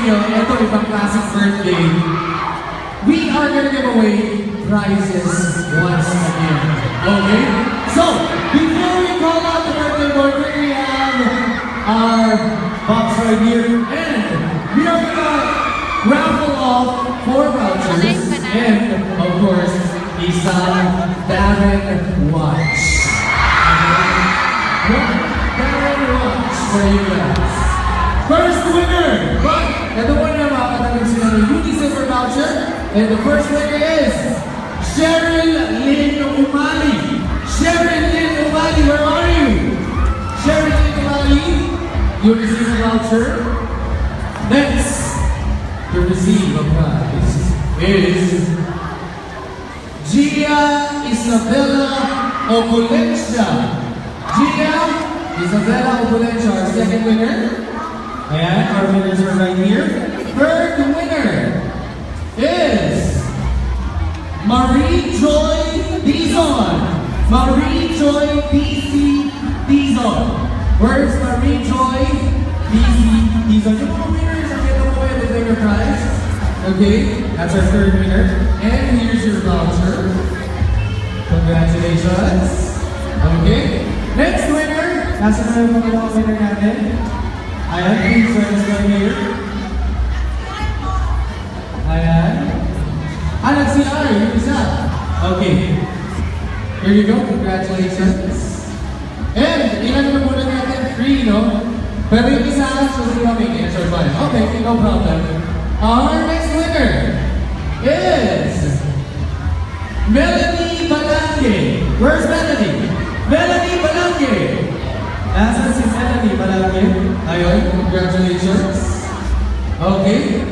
inyo, ito ibang classic birthday. We are gonna give away prizes once again. Okay? So, before we call out the birthday boy, we have our box right here. And we are gonna raffle off 4 vouchers. And, of course, isang Darren watch. Darren watch for you guys. First winner! But, ito po na makakatagin sila ng Beauty Silver voucher. And the first winner is Cheryl Lynn Umali. Cheryl Lynn Umali, where are you? Cheryl Lynn Umali, you receive a voucher. Next, to receive a prize is Gia Isabella Opulencia. Gia Isabella Opulencia, our second winner. Ayan, our winners are right here. Third winner is Marie Joy Dizon. Marie Joy DC Dizon. Where's Marie Joy DC Dizon? Yung mga winners, ang ito po yung bigger prize. Okay, that's our third winner. And here's your voucher. Congratulations. Okay, next winner. Nasa na yung mga winner natin. Ayan, please join us right here. Ayan. Nag-CR, yung isa. Okay. Here you go, congratulations. And, ilan na muna natin? 3, no? Pero yung isa, susunod kami, answer pa. Okay, no problem. Our next winner is Melanie Balange. Where's Melanie? Melanie Balange. Nasaan si Melanie Balange? Ayun, congratulations. Okay,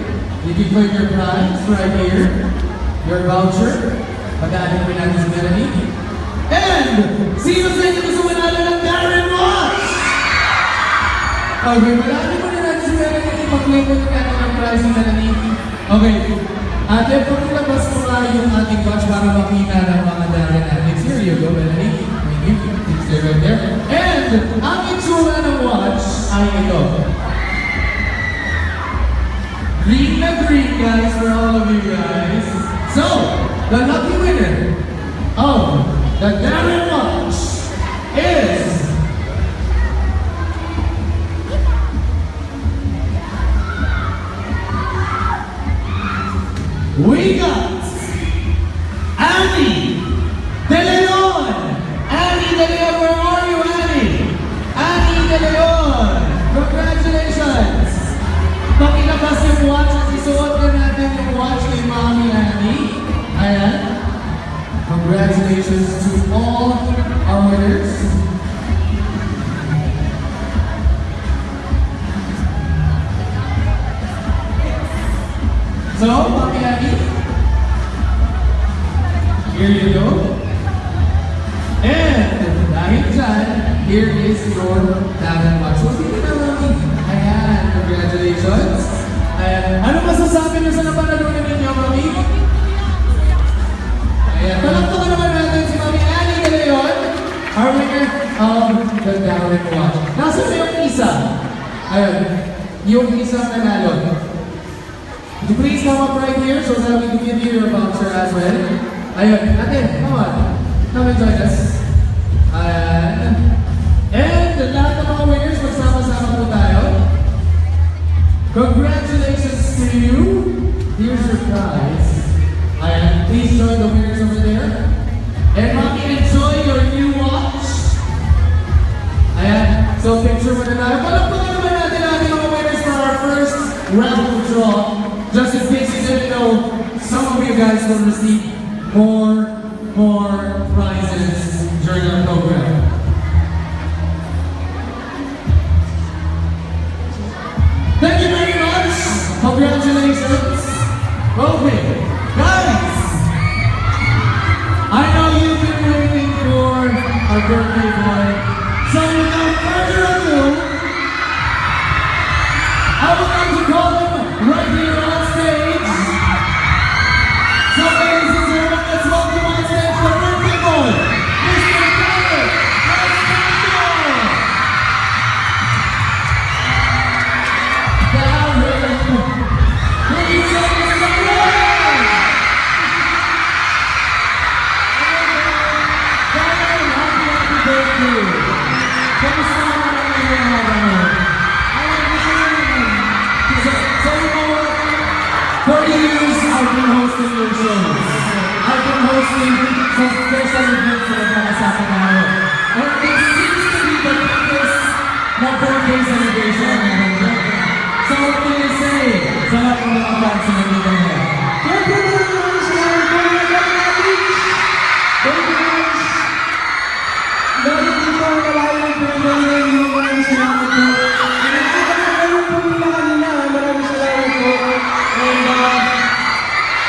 you can put your prize right here. Your voucher. Pagkain po natin si Melanie. And, sino sa inyo gusto manalo ng Darren Watch? Okay, pagkain po na natin si Melanie. Pag-play po natin ng prize ni Melanie. Okay, ate, pagkalabas po nga yung ating watch para makita ng mga Darren addicts. Here you go, Melanie. Thank you. Please stay right there. And, ang itsura ng watch ay ito. Green na green, guys, for all of you guys. So, the lucky winner of the Darren Watch is we got Annie De Leon. Annie De Leon, where are you, Annie? Annie De Leon, congratulations. Pakilabas yung watch at isuot na natin yung watch kay Mami Annie. Ayan. Congratulations to all our winners. So, Mami Annie, here you go. And dahil dyan, here is your Darren watch. So, sige na, Mami. Ayan, congratulations. Ayan. Ano masasabi nyo sa napanalunan ninyo, Mami? Ayan. Palakpakan naman natin si Mami Annie De Leon, our winner of the Darren Watch. Nasaan na yung isa? Ayan. Yung isang nanalo. Would you please come up right here so that we can give you your voucher as well? Ayan. Ate, come on. Come and join us. Ayan. And lahat ng mga winners, magsama-sama po tayo. Congratulations to you. Here's your prize. Ayan. Please join the winners over there. And Mami, enjoy your new watch. Ayan. So picture mo na tayo. Palakpakan naman natin natin mga winners for our first raffle draw. Just in case you didn't know, some of you guys will receive more prizes during our program. Thank you very much. Congratulations. Okay, guys. I know you've been waiting for our birthday boy. So without further ado, I would like to call him right here on stage. So ladies and gentlemen, let's welcome on stage the birthday boy, Mr. Darren Espanto. Darren. hosting your shows. I've been hosting some special events na nagkakasama tayo. And it seems to be the biggest na birthday celebration na natin. So what can you say sa lahat ng mga fans na nandito ngayon? Thank you very much, Lord, for your love. Thank you guys. Lord, hindi ko ang kalahin ng pinagawa ng mga salamat po. Nakakalaman po nila kanina. Maraming salamat po. And,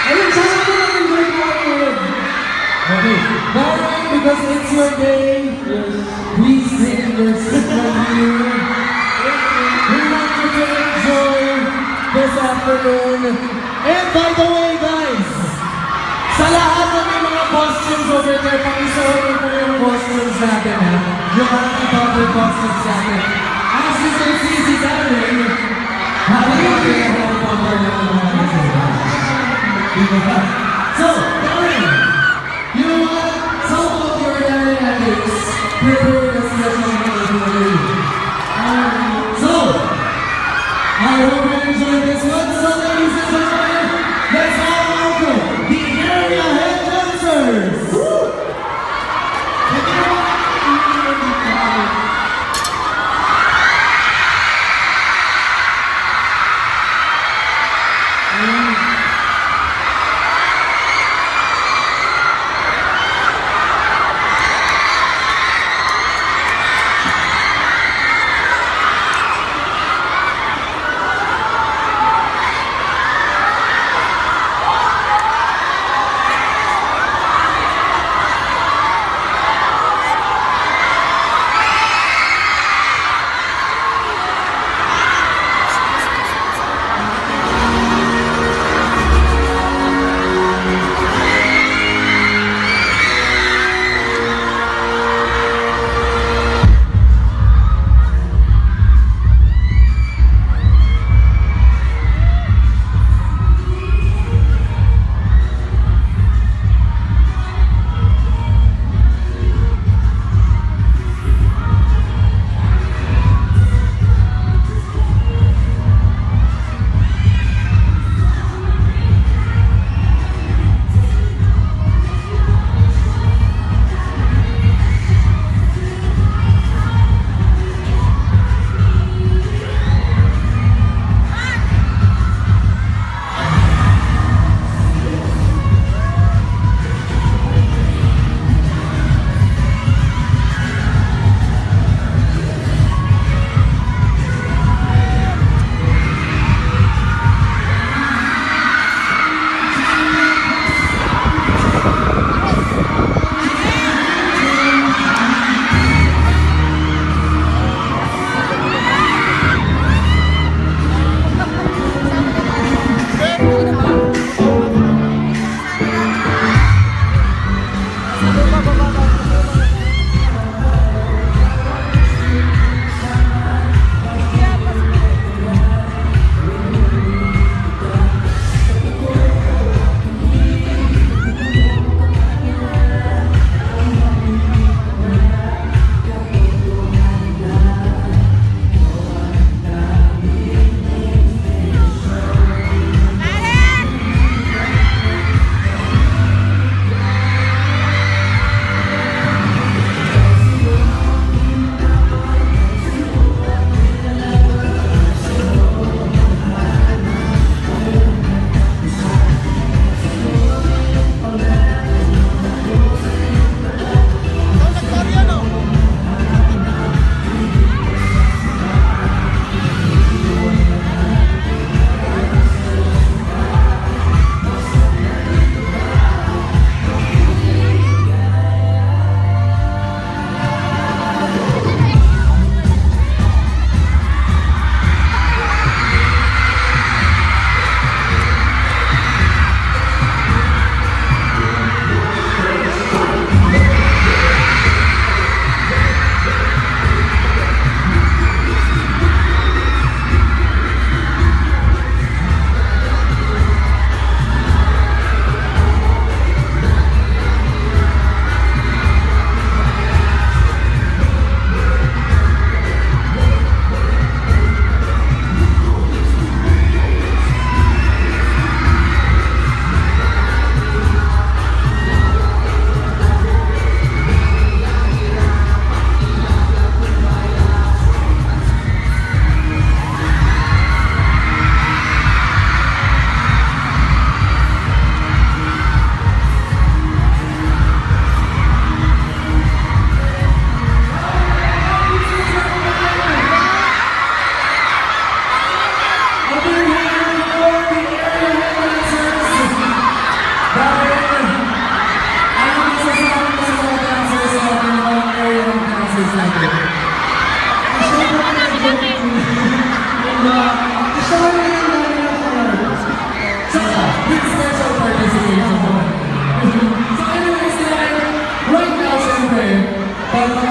ayun, sana po mag-enjoy po ako. Okay, Darren, because it's your day, please take your seat right here. We want you to enjoy this afternoon. And by the way, guys, sa lahat ng may mga costumes over there, pakisuot po yung costumes natin, ha? Yung ating proper costumes natin. As you can see, si Darren, hali-hali ang Harry Potter na mga natin. Diba? So, Darren, you want some of your Darren addicts prepared a special meal for you. So, I hope you enjoy this one. So, ladies and gentlemen, let's all welcome the Area Head Dancers!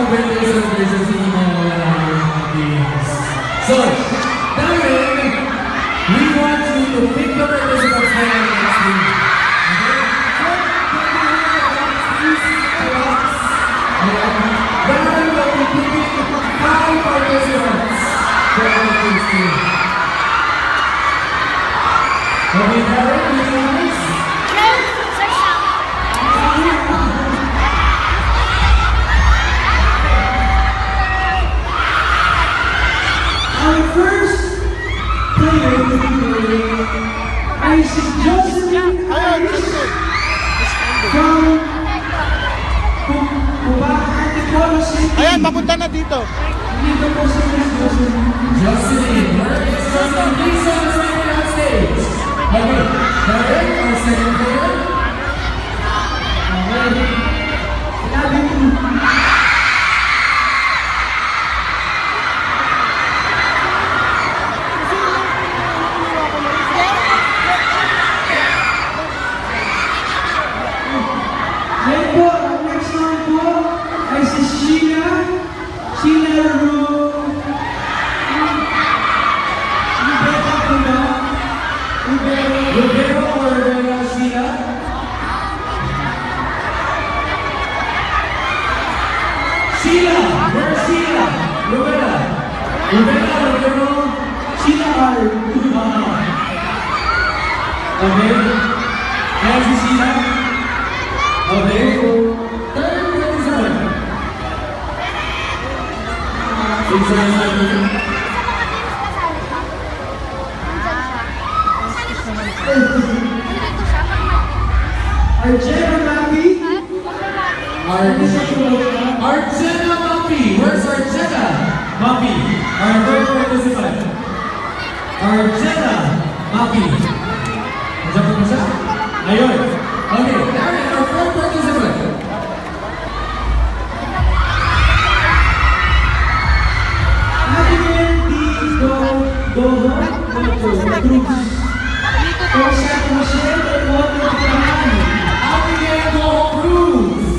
birthday celebrations, hindi mo wala yung ambience. So, Darren, we want you to pick the participants for the next week. Darren will be picking 5 participants for the next week. Okay, Darren, would you like this? Our first player to be playing is Jocelyn Harris from Antipolo City. Ayan, papunta na dito. Dito po si Miss Jocelyn. Jocelyn, where is Jocelyn? Please on the second on stage. Okay, Darren, our second player. Okay. Sinabi ko. Yan po, ang next one po ay si Sheila Rubeta po ba? Rubero or Sheila? Sheila, where's Sheila? Rubera. Rubero. Sheila R. Okay. Ayan si Sheila. Okay. Third participant. Arjena Mapi. Arjena Mapi. Where's Arjena? Mapi. Our third participant. Arjena Mapi. Nandiyan po ba siya? Ayun. Okay, Darren, our fourth participant. Abigail D. Doho. Cruz. From San Jose del Monte, Bulacan. Abigail Doho Cruz.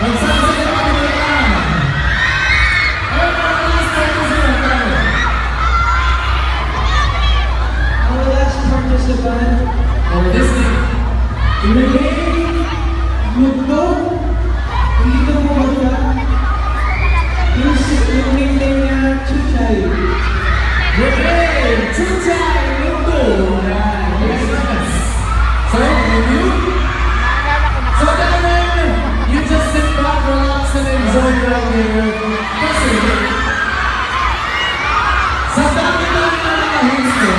From San Jose del Monte, Bulacan. And our last participant, Darren. Our last participant. For this week. Renee Mugdo. Dito mo ba siya? Yung nickname niya, Chuchay. Renee Chuchay Mundo. Yes. So, you? So, Darren, you just sit back, relax, and enjoy right here. Kasi, sa dami-dami na mga hits ko,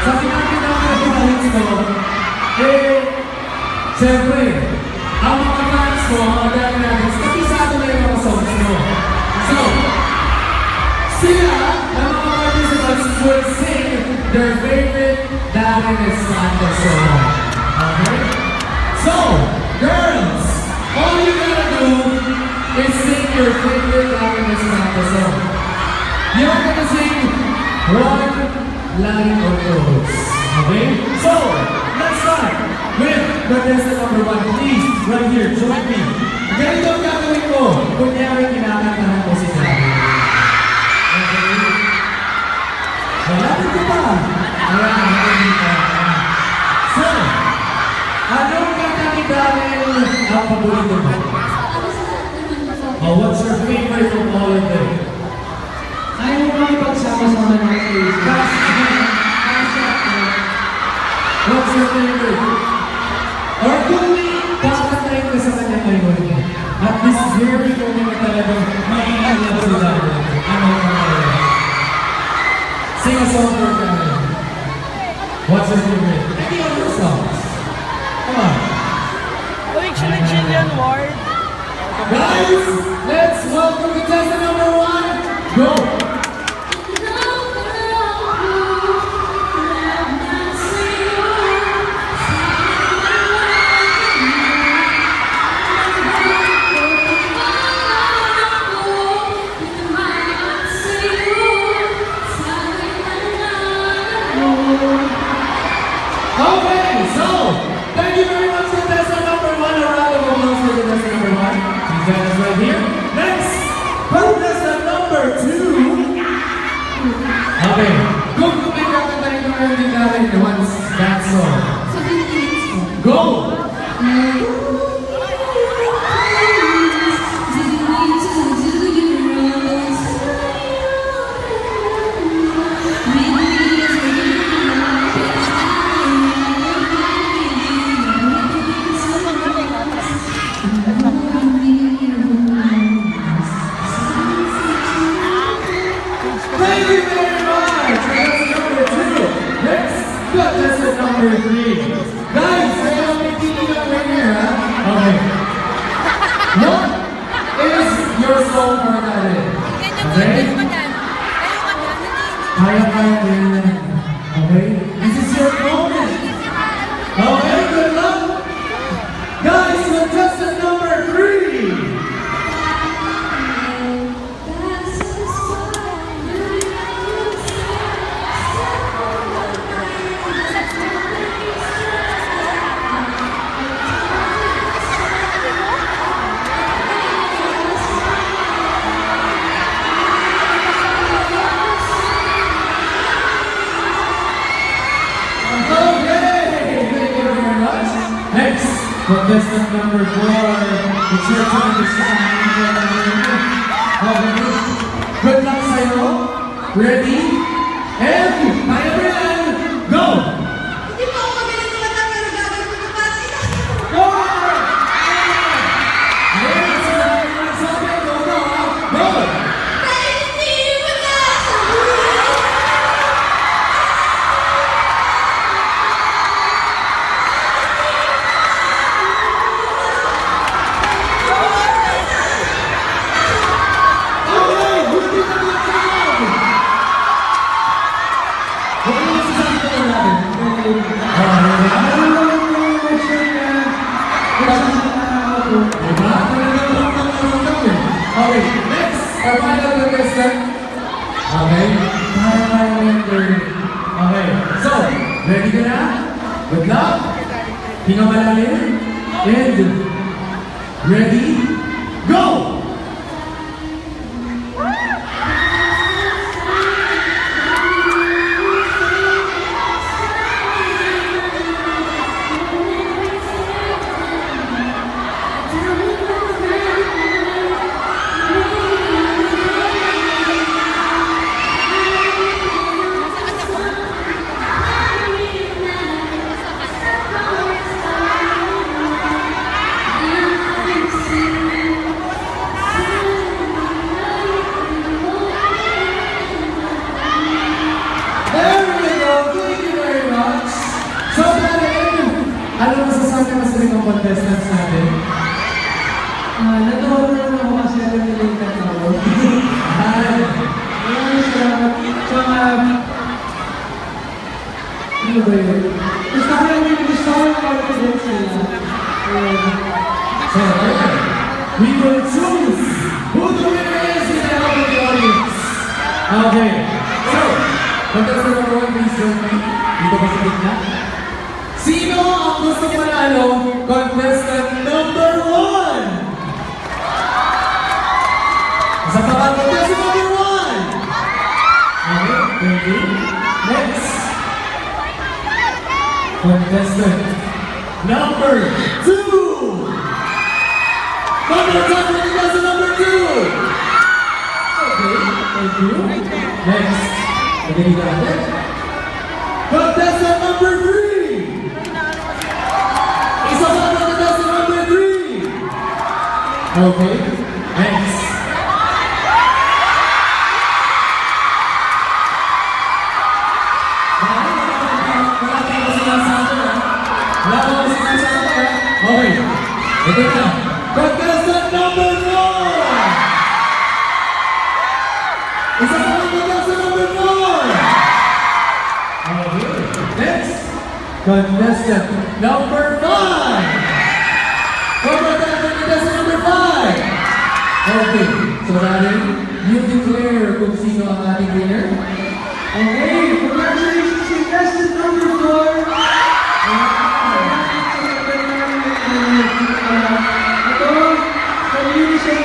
sa pinag-pinag na mga hits ko, siyempre, ang mga fans ko, mga dami natin, kapisado na yung mga songs mo. So, sila, ang mga participants will sing their favorite Darren Estrada song. Okay? So, girls, all you gotta do is sing your favorite Darren Estrada song. You're gonna sing one line or chorus. Okay? So, let's start with contestant number 1. Please, right here, join me. Ganito ang gagawin ko. Kunyari, kinakantahan ko si Darren. Okay? Malapit ko pa. Ayan, malapit pa. So, anong kanta ni Darren ang paborito mo? Oh, what's your favorite from all of them? Ayaw mo kami pagsama-sama natin. What's your favorite? Or kung may kakantayin ka sa kanya ngayon, at this very moment na talagang maiilang si Darren, ano ang kanya? Sing a song for Darren. What's your favorite? Any other songs? Come on. Chill Ward. Guys, let's welcome contestant number 1. Go! Okay, so thank you very much, contestant number 1. A round of applause for contestant number 1. He's joining us right here. trending natin once that song. Go! Thank you very much! Contestant number 3. Guys, I don't make you right here, huh? Okay. What is your song for that? Okay? Kaya din. Okay? This is your moment. Okay, good luck. Guys, contestant number 3. Contestant number 4, it's your time to shine. Okay. Good luck sa'yo. Ready? And, kaya mo yan. Go! Hindi po ako magaling kumanta pero gagawin ko na pati. Go! Yes, sabi go, go, go! Hindi mo na! Okay, next, our final contestant. Okay, okay, so, ready ka na? Good luck. Hinga malalim. And, ready, go! Ano masasabi mo sa mga contestants natin? Natuwa naman ako kasi related ako. Ano ba yun? Gusto ko yung confidence nila. So, we will choose who the winner is in the help of the audience. Okay. So, contestant number 1, please join me. Dito ba sa gitna? Sino ang gusto manalo? Contestant number 1! Sa pangalan, contestant number 1! Okay, thank you. Next. Contestant number 2! Contestant number 2! Okay, thank you. Next. Okay, you got it. Contestant number 3! Okay, next. Okay, ito na. Contestant number 4! Isa pa lang contestant number 4! Okay, next. Contestant number 5! Contestant number 5! Okay, so Darren, you declare kung sino ang ating winner. Okay, congratulations to contestant number 4. Ito, sabihin siya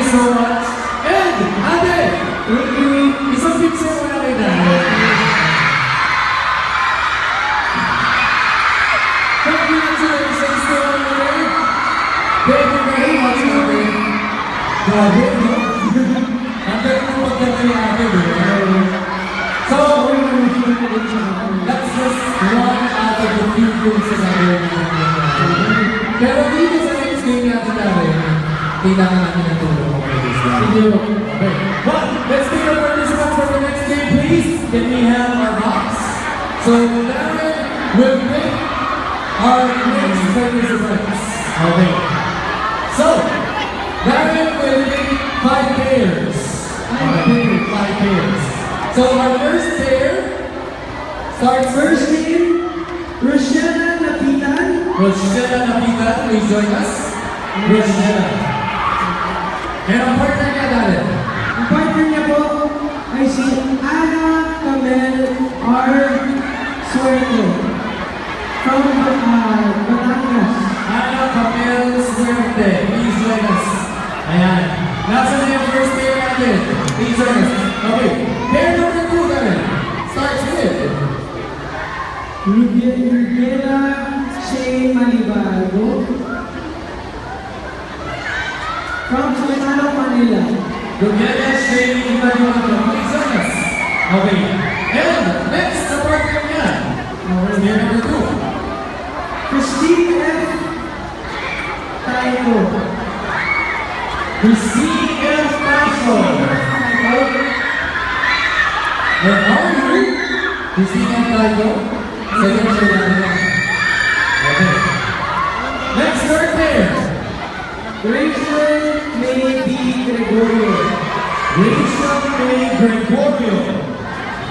so much. And, ate, Thank you. isang picture mo na kay Darren. Congratulations to our winner. Thank you very much, ate. Grabe, no? Ang galing mo pagkanta ni ate, bro. So, that's just one out of the few things that I'm doing. Pero dito sa next game natin natin, kailangan natin ng tulong mo kayo this round. Okay. But, let's take our participants for the next game, please. Can we have our box? So, Darren will pick our next participants. Okay. So, Darren will pick 5 pairs. Five pairs. So, our first pair starts First name, Rochelle Napitan. Rochelle Napitan, please join us. Rochelle. And ang partner niya natin. Ang partner niya po ay si Ana Camel R. Suerte from Batangas. Ana Camel Suerte, please join us. Ayan. Nasa na yung first pair natin. Please join us. Okay. Pair number 2 natin. Starts with Rubiela Shea Malibago from Santalo, Manila. Rubiela Shea Malibago. Please join us. Okay. And next, the partner niya. Pair number 2. Christine F. Taiko. Christine F. Taco. Where are you? Christine F. Taco. Second pair natin. Okay. Next, third pair. Rachel May B. Gregorio. Rachel May Gregorio.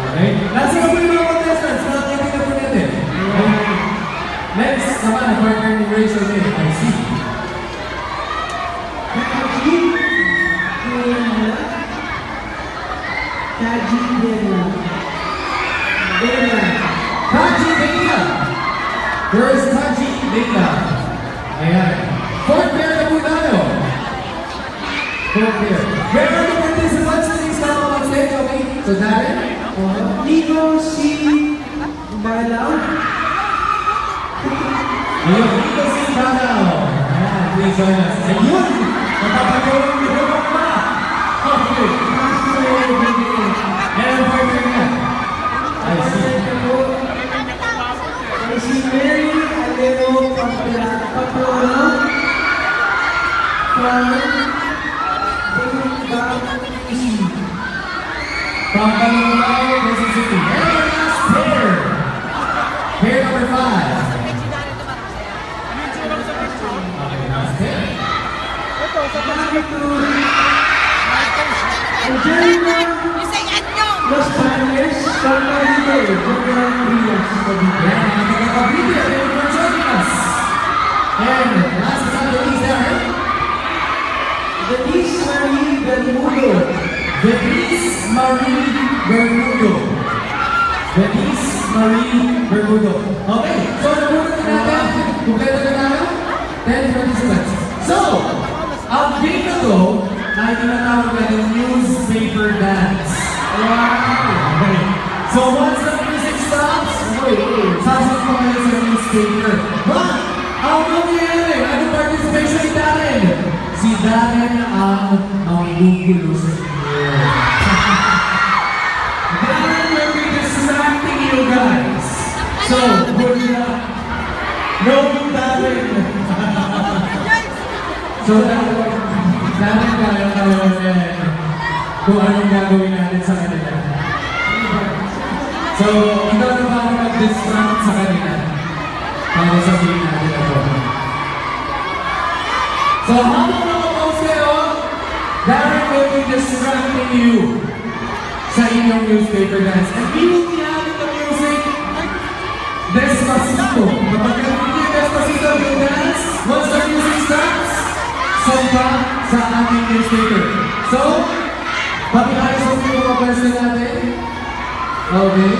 Okay. Nasa na po yung mga contestants? Nakakita na po natin. Okay. Next, naman ang partner ni Rachel May. I see. Kaji Dela. Dela. Taji Dela. Where is Taji Dela? Ayan. Fourth pair na po tayo. Fourth pair. Where are the participants? Please come on stage, okay? So, Darren? Nico C. Balaw. Ayun, dito si Banaw. Ayan, please join us. Ayun! Napapagawin ni Hubok pa! Okay. And ang partner niya. I see. Ay si Mary Alero Pamplono from From Balonao, Quezon City. And our last pair. Pair number 5. Okay, last pair. Angelina Los Padres from Cavite, General Trias, Cavite. Yan, mga taga-Cavite. Thank you for joining us. And last but not the least, Darren. Denise Marie Bermudo. Denise Marie Bermudo. Denise Marie Bermudo. Okay, so nabunod na natin. Kumpleto na tayo? 10 participants. So, ang game na to ay tinatawag natin newspaper dance. Wow! Okay. So once the music stops, sasok mo kayo sa newspaper. But, ang mangyayari, ano participation ni Darren? Si Darren ang manggugulo sa inyo. Darren will be distracting you guys. So, good luck. No, Darren. So, Darren kaya kung anong gagawin natin sa kanila. So, ikaw na ba mag-distract sa kanila? Para sabihin natin ako. So, habang nakapause kayo, Darren will be distracting you sa inyong newspaper dance. And we will be having the music Despacito. Kapag nag-video Despacito yung dance, once the music stops, samba sa ating newspaper. So, pag-iayos mo yung mga question natin. Okay.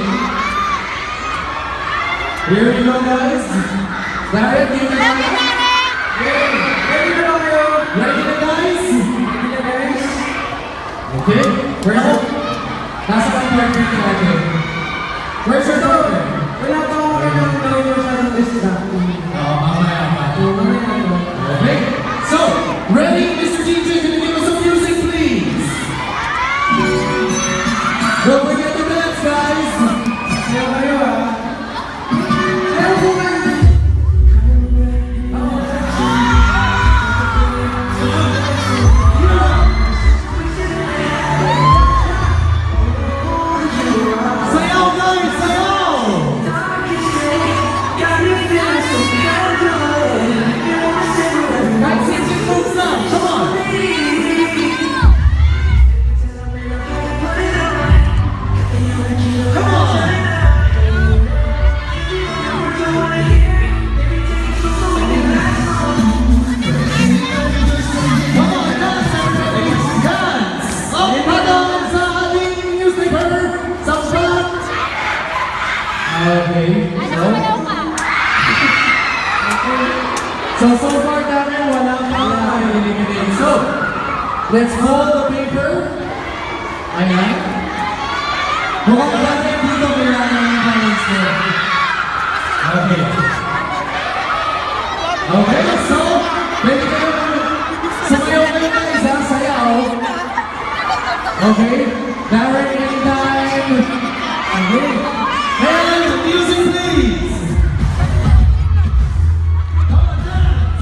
Here we go, guys. Darren, give me one. Ready na ba kayo? Ready na, guys? Ready na guys? Where's your... Nasa ka partner ko natin. Where's your partner? Wala pa ako ng gawin masyadong distracting. Oo, mamaya pa. Mamaya. Okay, so, ready, Mr. DJ, can you give us some music, please? Don't forget to dance, guys! Kaya kayo ah. Kaya po nga. Sayaw, guys! Sayaw! Guys, sing it moves now! Come on! Come on! Come on, dance, everybody! Dance! Up, padang sa ating newspaper! Sa front! Okay, so far namin wala pa eliminate. So, let's fold the paper. Ayan. Mukhang dati dito kailangan ng balance mo. Okay. Okay, so, pwede kayo sumayaw kayo guys ha, sayaw. Okay, Darren, anytime. Okay. And music please. Come on, dance.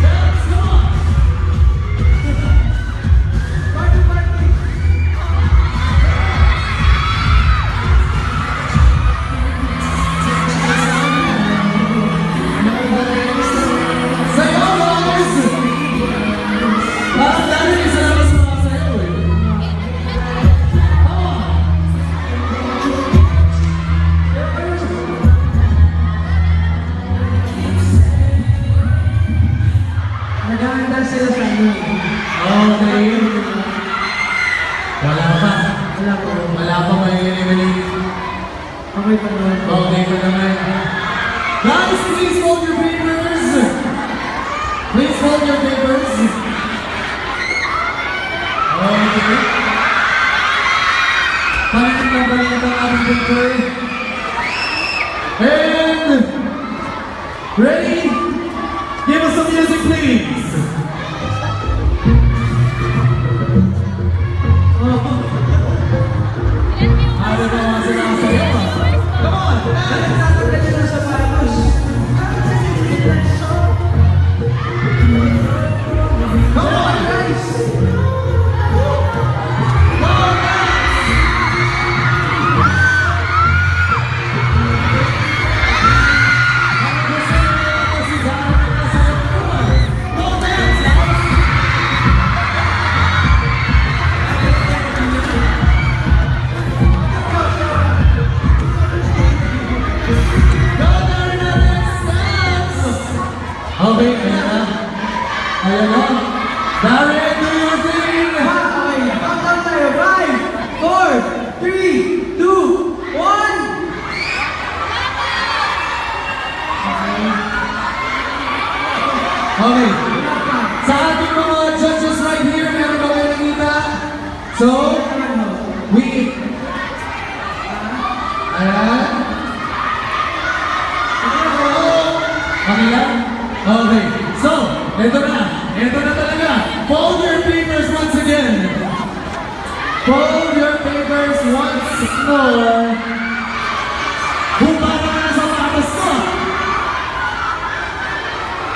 Dance, come on. Sayaw, guys. Parang dami isa lang sa mga sayaw eh. Come on. Nagahanda sila sa ano. Okay. Wala pa. Wala po. Wala pa may eliminate. Okay pa naman po. Okay pa naman. Guys, please hold your papers. Please hold your papers. Okay. Paano na ba yung ating paper? And ready? Give us some music, please. I don't know what's in our Come on, dance. Tatagay sila sa patos. Come on, guys. Come on, Okay, ayan na. Ayan na. Darren, do your thing! Okay, countdown tayo. 5, 4, 3, 2, 1. Okay. Sa ating mga judges right here, meron ba kayo nakita? So, we... Ayan. Okay lang? Okay. So, ito na. Ito na talaga. Fold your papers once again. Fold your papers once more. Hupa na sa patas ko.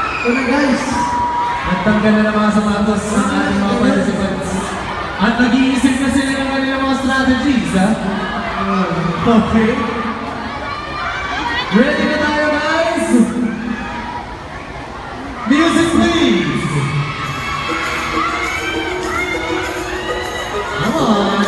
Ito na guys. Nagtanggal na ng mga sapatos ng ating mga participants. At nag-iisip na sila ng kanilang mga strategies, ha? Okay. Ready na tayo, guys? Music, please! Come on!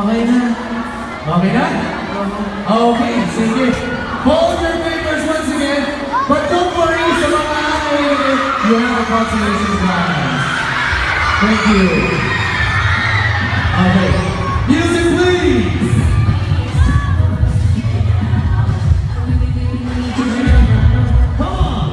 Okay na. Okay na? Okay, sige. Hold your papers once again. But don't worry, sa mga you have a consolation prize. Thank you. Okay. Music, please. Come on.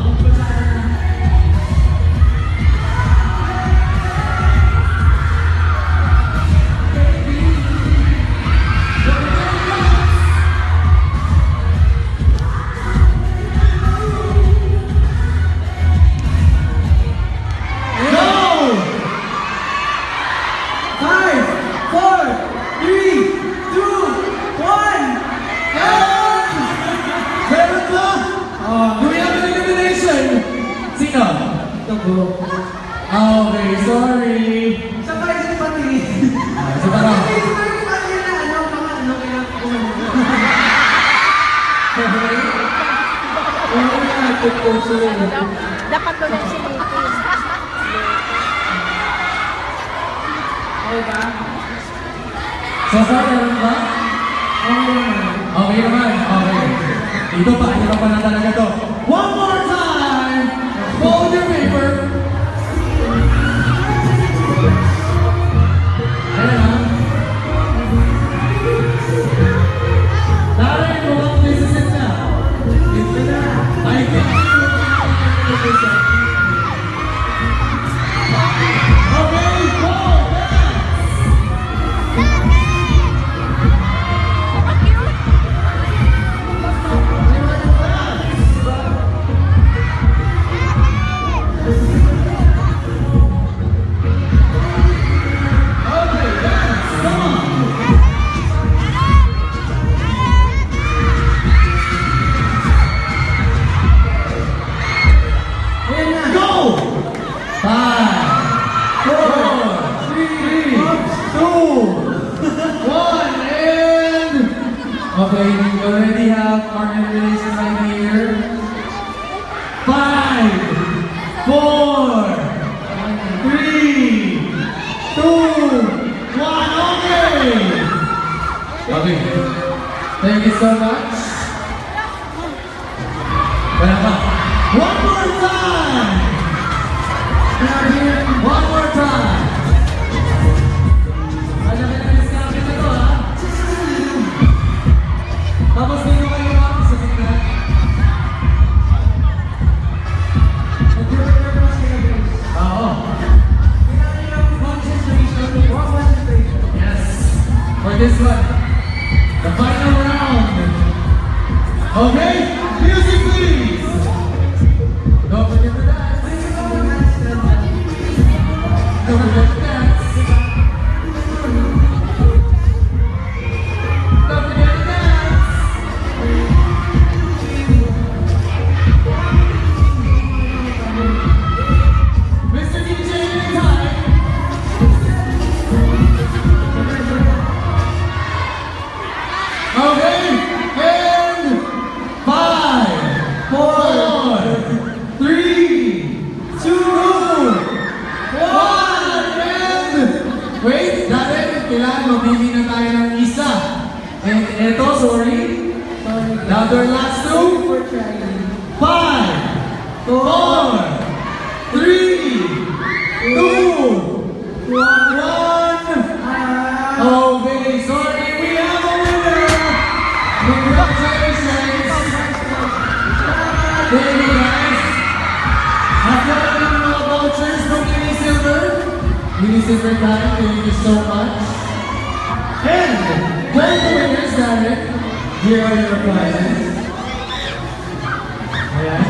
Okay, sorry. Sa kayo sa pati. So parang, Dapat ko lang silitin. Okay ba? so far, meron ba? Okay naman, okay. Ito pa, hirap pa na talaga to. One more time! Fold your paper. Ayan ha. Darren, mukhang nasisit na. Ito na. I think okay, go! Okay, we already have our elimination right here. 5, 4, 3, 2, 1, okay! Okay, thank you so much. Wala pa. One more time! One more time! Alam mo na discount na to, ha? Tapos dito kayo ma'am, sa gitna. Oo. Yes. For this one, the final round. Okay? Music please! Don't forget to dance. Don't forget to dance. Don't forget to dance. Mr. DJ, anytime. Okay, and 5, 4, 3, 2, 1, and wait, Darren, kailangan mamili na tayo ng isa. And eto, sorry. Now their last two. 5, 4, 3, 2, 1. Okay, sorry, we have a winner. Congratulations. Thank you guys. After the mga vouchers from Unisilver time, thank you so much. And when the winners, Darren, here are your prizes. Ayan.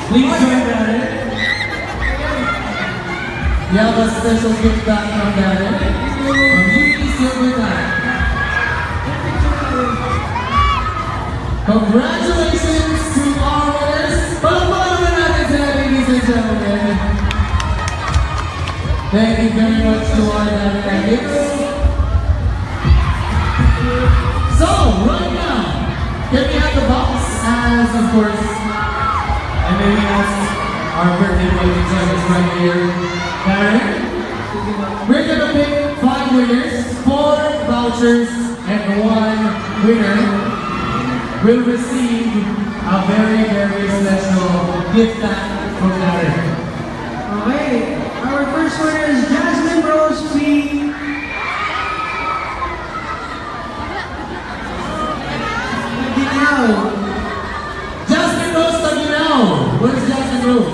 Please join Darren. We have a special gift back from Darren from Unisilver time. Congratulations to our winners! Palakpakan naman natin sila, ladies and gentlemen. Thank you very much to our delegates. So, right now, can we have the box as, of course, and maybe ask our birthday boy judges right here, Darren? We're gonna pick 5 winners, 4 vouchers. vouchers and one winner will receive a very, very special gift pack from Darren. Okay, our first winner is Jasmine Rose P. Ginao. Jasmine Rose Taginao. Where's Jasmine Rose?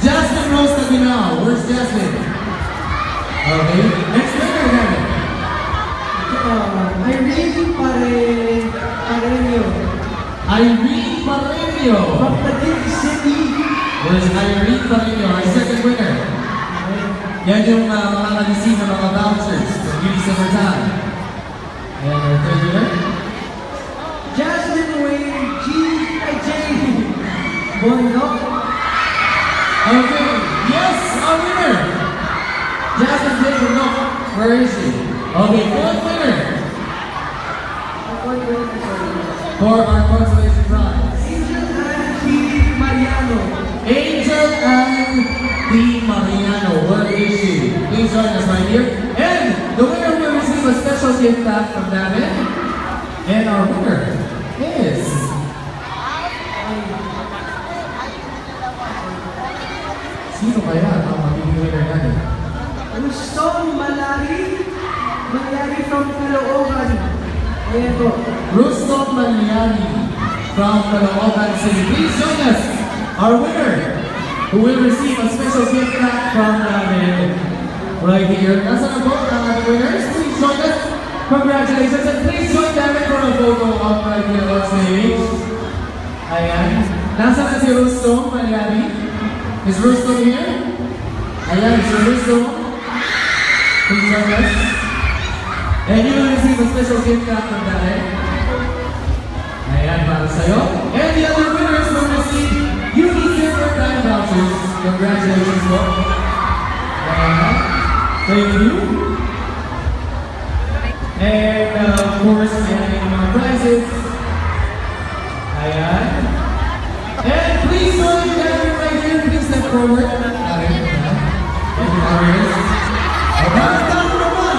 Jasmine Rose Taginao. Where's Jasmine? Okay. Next winner, Darren. Irene Pareño. Irene Pareño. From Taguig City. Where's Irene Pareño, our second winner? Yan yung mga nag-receive ng mga vouchers from Beauty Summer Time. And our third winner? Jasmine Wayne J. Bono. Okay, yes, our winner! Jasmine J. Bono. Where is she? Okay, fourth winner for our consolation prize. Angel Ann P. Mariano. Angel Ann D. Mariano, where is she? Please join us right here. And the winner will receive a special gift pack from David. And our winner is... Sino kaya ang magiging winner natin? Ruston Malari from Caloocan. Ayan po. Ruston Maliani from Caloocan City. Please join us. Our winner who will receive a special gift pack from David right here. Nasa na po ang ating winners? Please join us. Congratulations and please join David for a photo up right here on stage. Ayan. Nasa na si Ruston Maliani? Is Ruston here? Ayan, si Ruston. Please join us. And you will receive a special gift card from David. Ayan, para sa'yo. And the other winners will receive Beauty Summer Time vouchers. Congratulations po. Ayan. Thank you. And of course, ayan yung mga prizes. Ayan. And please join David right here. Please step forward. David. Thank you, David. Tahan naman!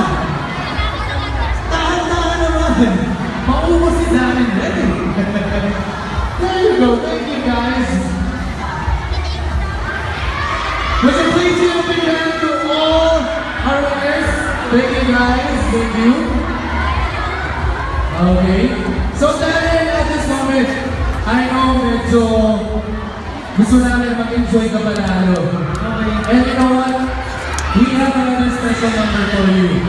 Tahan naman! Maubos si David ready. There you go. Thank you, guys. Would you please give a big hand to all our winners? Thank you, guys. Thank you. Okay. So, David, at this moment, I know medyo gusto namin mag-enjoy ka panalo. And you know what? We have another special number for you.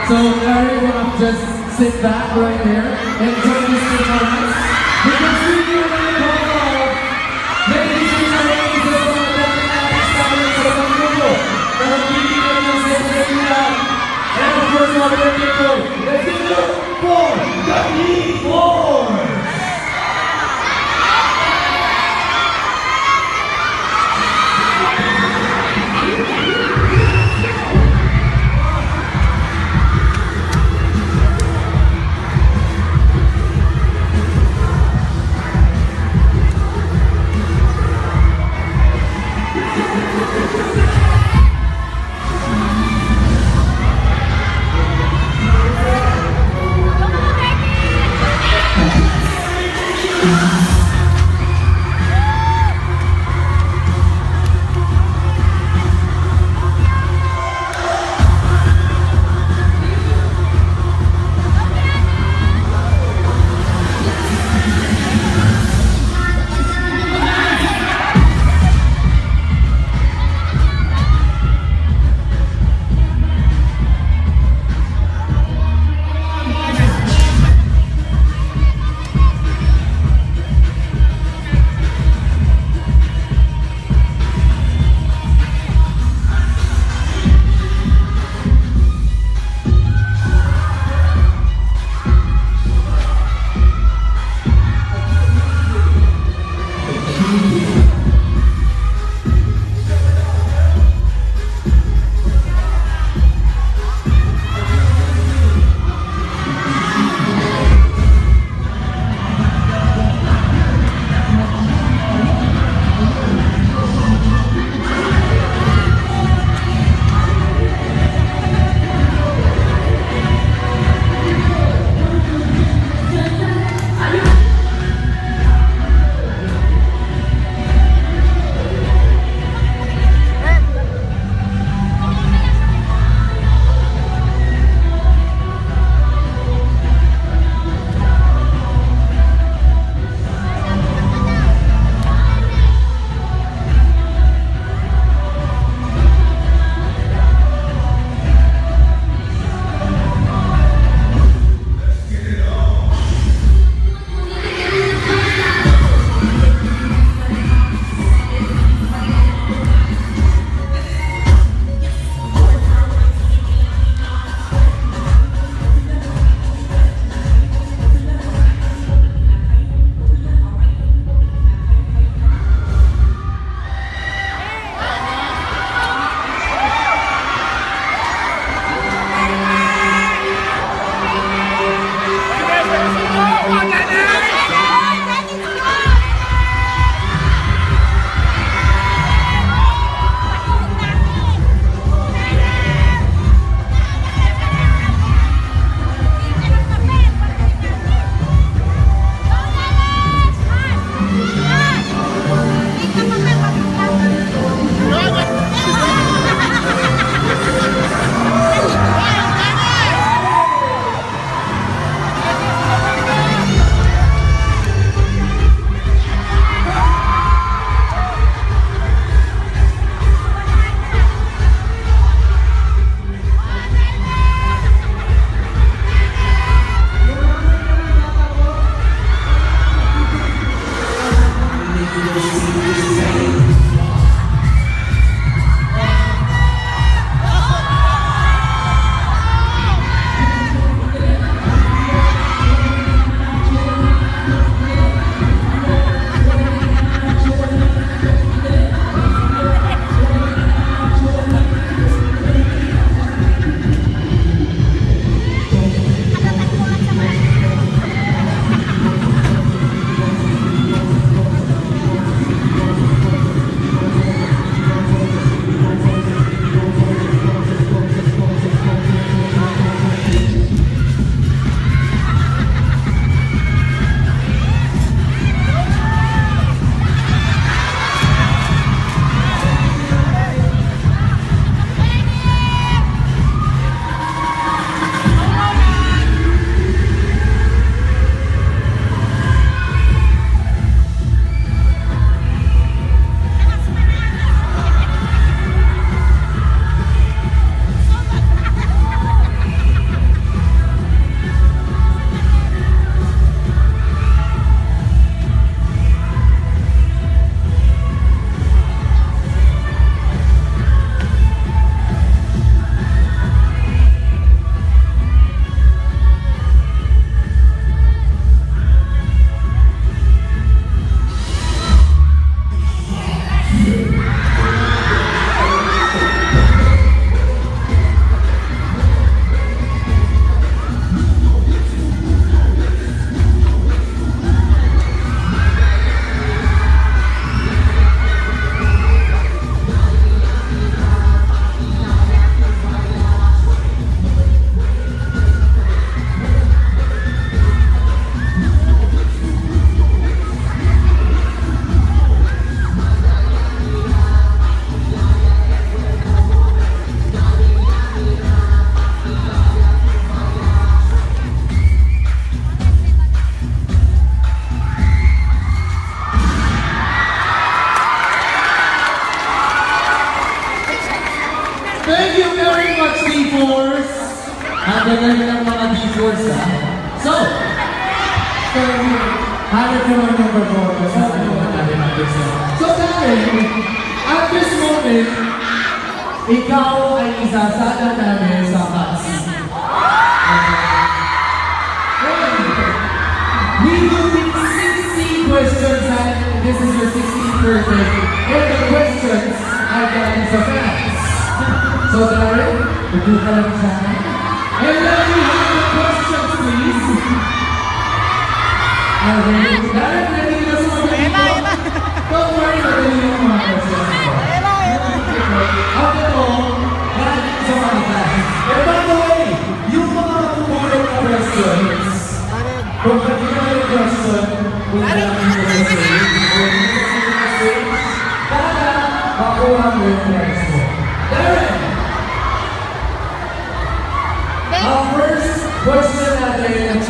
So, Larry will just sit back right there, enjoy this performance. Because we do not call, ladies and gentlemen, sa mga dati natin sa mga sa mga grupo, na magbibigay ng sensation. And of course, mga pinagkiko, let's give it up for the E4! Thank you very much, D-Force. Ang gagaling ng mga D-Force, ha? So, Hanap naman yung performance. So, dahil, at this moment, ikaw ay isasala namin sa hot seat. We will take 60 questions, and this is your 16th birthday. And the questions are galing sa fans. So, Darren, upo ka lang sa akin. And let me have the questions, please. Okay, Darren, ready na sa mga dito? Don't worry, madali yung mga questions ko. At ito, galing sa mga fans. And by the way, yung mga pupulong na questions, kung kanina yung question, kung namin yung message, para makuha mo yung prize mo. Darren! Ang first question natin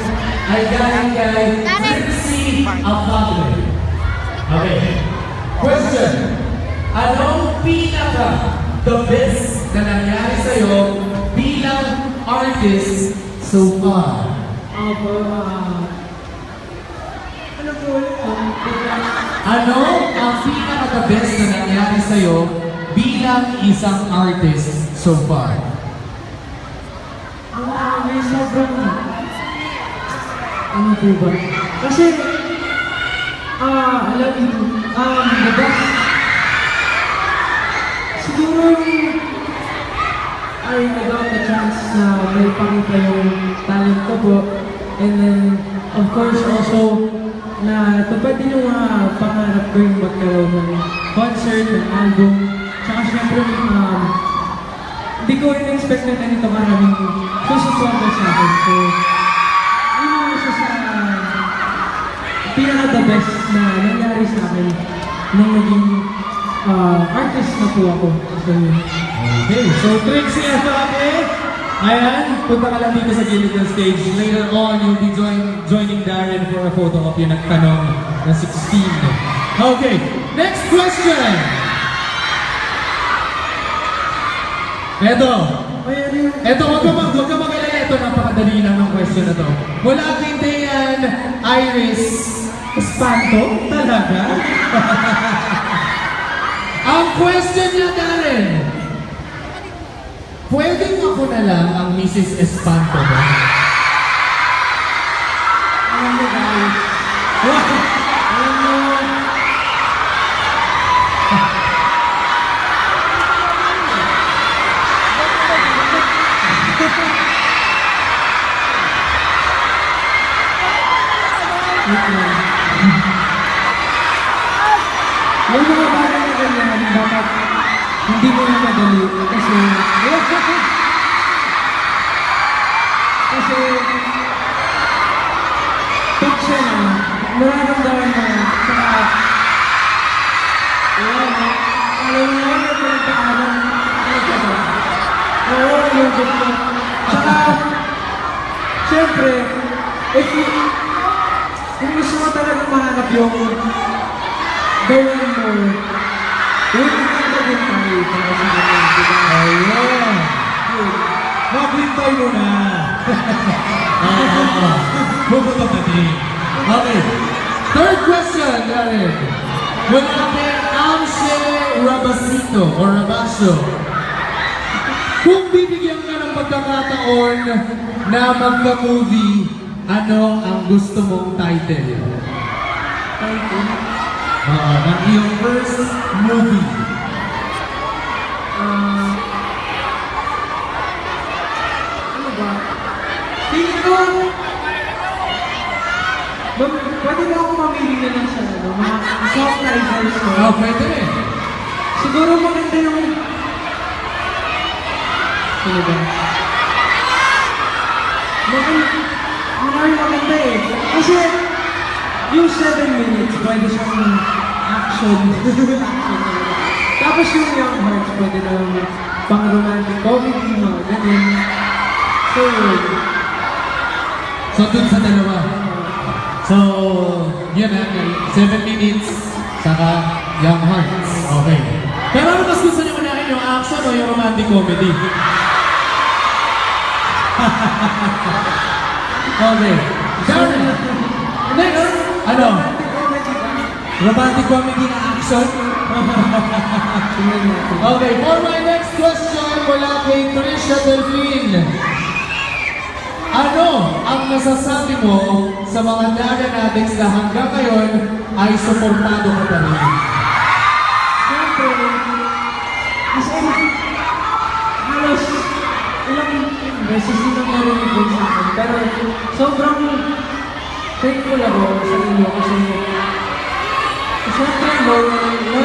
ay galing kay Trixie Apagle. Okay. Question. Anong pinaka the best na nangyari sa'yo bilang artist so far? Ano po ulit? Ano ang pinaka-the best na nangyari sa'yo bilang isang artist so far? May sobrang... Ano po ba? Kasi... alam niyo, the best... Siguro I got the chance na may pakita yung talent ko po. And then, of course, also, na tupad din yung mga pangarap ko yung magkaroon ng concert, ng album. Tsaka syempre, hindi ko in-expect na ganito maraming susuporta sa akin. So, yun yung isa sa pinaka-the best na nangyari sa akin nung naging artist na po ako. So, yun. Okay, so Trixie Apagle, ayan, punta ka lang dito sa gilid ng stage. Later on, you'll be joining Darren for a photo op yung nagtanong na 16. Okay, next question! Eto, huwag ka mag-alala. Ito, napakadali lang ng question na to. Mula kay Dayan Iris Espanto? Talaga? Ang question niya, Darren, pwedeng ako na lang ang Mrs. Espanto ba? Alam mo guys, alam mo, yung mga bagay na ganyan, dapat hindi mo na madali kasi pag siya na, nararamdaman mo saka alam mo na pinagpaalam oo, yung gusto saka syempre kung gusto mo talaga mahanap yung gawin mo huwag mo na din tayo para sa mga diba? Ayun! Mag-hintay mo na! Bubutapati. Okay. Third question, Darren. Mula kay Amshe Rabasito o Rabasio. Kung bibigyan ka ng pagkakataon na magka-movie, ano ang gusto mong title? Title? Ng iyong first movie. Ano ba? Feeling ko, pwede ba akong mamili na lang sa mga soft titles ko? Pwede rin. Siguro maganda yung... Ano ba? Maganda eh. Kasi yung 7 minutes, pwede siyang action. Action talaga. Tapos yung Young Hearts, pwede na pang-romantic comedy, mga ganun. So, yun. So, dun sa dalawa. So, yun na, 7 minutes, saka Young Hearts. Okay. Pero ano mas gusto niyo unahin, yung action o o yung romantic comedy? Okay. Darren, next, ano? Romantic comedy na action? Okay, for my next question mula kay Trisha Delphine. Ano ang nasasabi mo sa mga Darren addicts na hanggang ngayon ay suportado ka pa rin? Siyempre, as in, halos ilang beses din ang narinig din sa akin. Pero sobrang thankful ako sa inyo kasi siyempre, loyal kayo.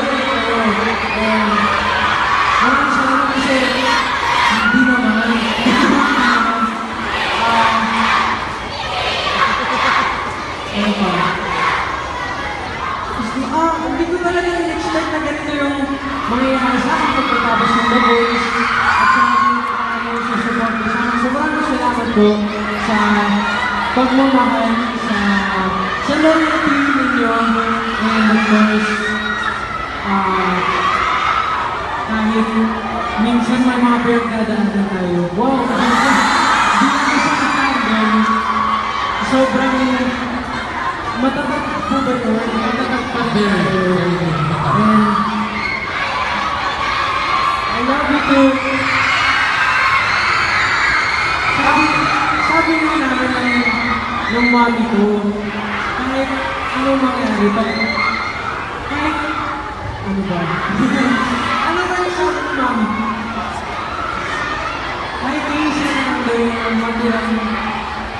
And maraming salamat kasi hindi naman. Ano pa? Hindi ko talaga in-expect na ganito yung mangyayari sa akin pagkatapos ng The Voice at sa aking susupport ko sa akin. Sobrang salamat po sa pagmamahal, sa loyalty ninyo, and of course, kahit minsan may mga pinagdadaanan tayo. Wow! Hindi lang sa tandem, sobrang matatag po ba ito? Matatag pa ba ito? And I love you too. Sabi nga namin ng mami ko, kahit anong mangyari, kahit ano ba? Ano ba yung sabi ng mami? Kahit isa na lang daw yung matirang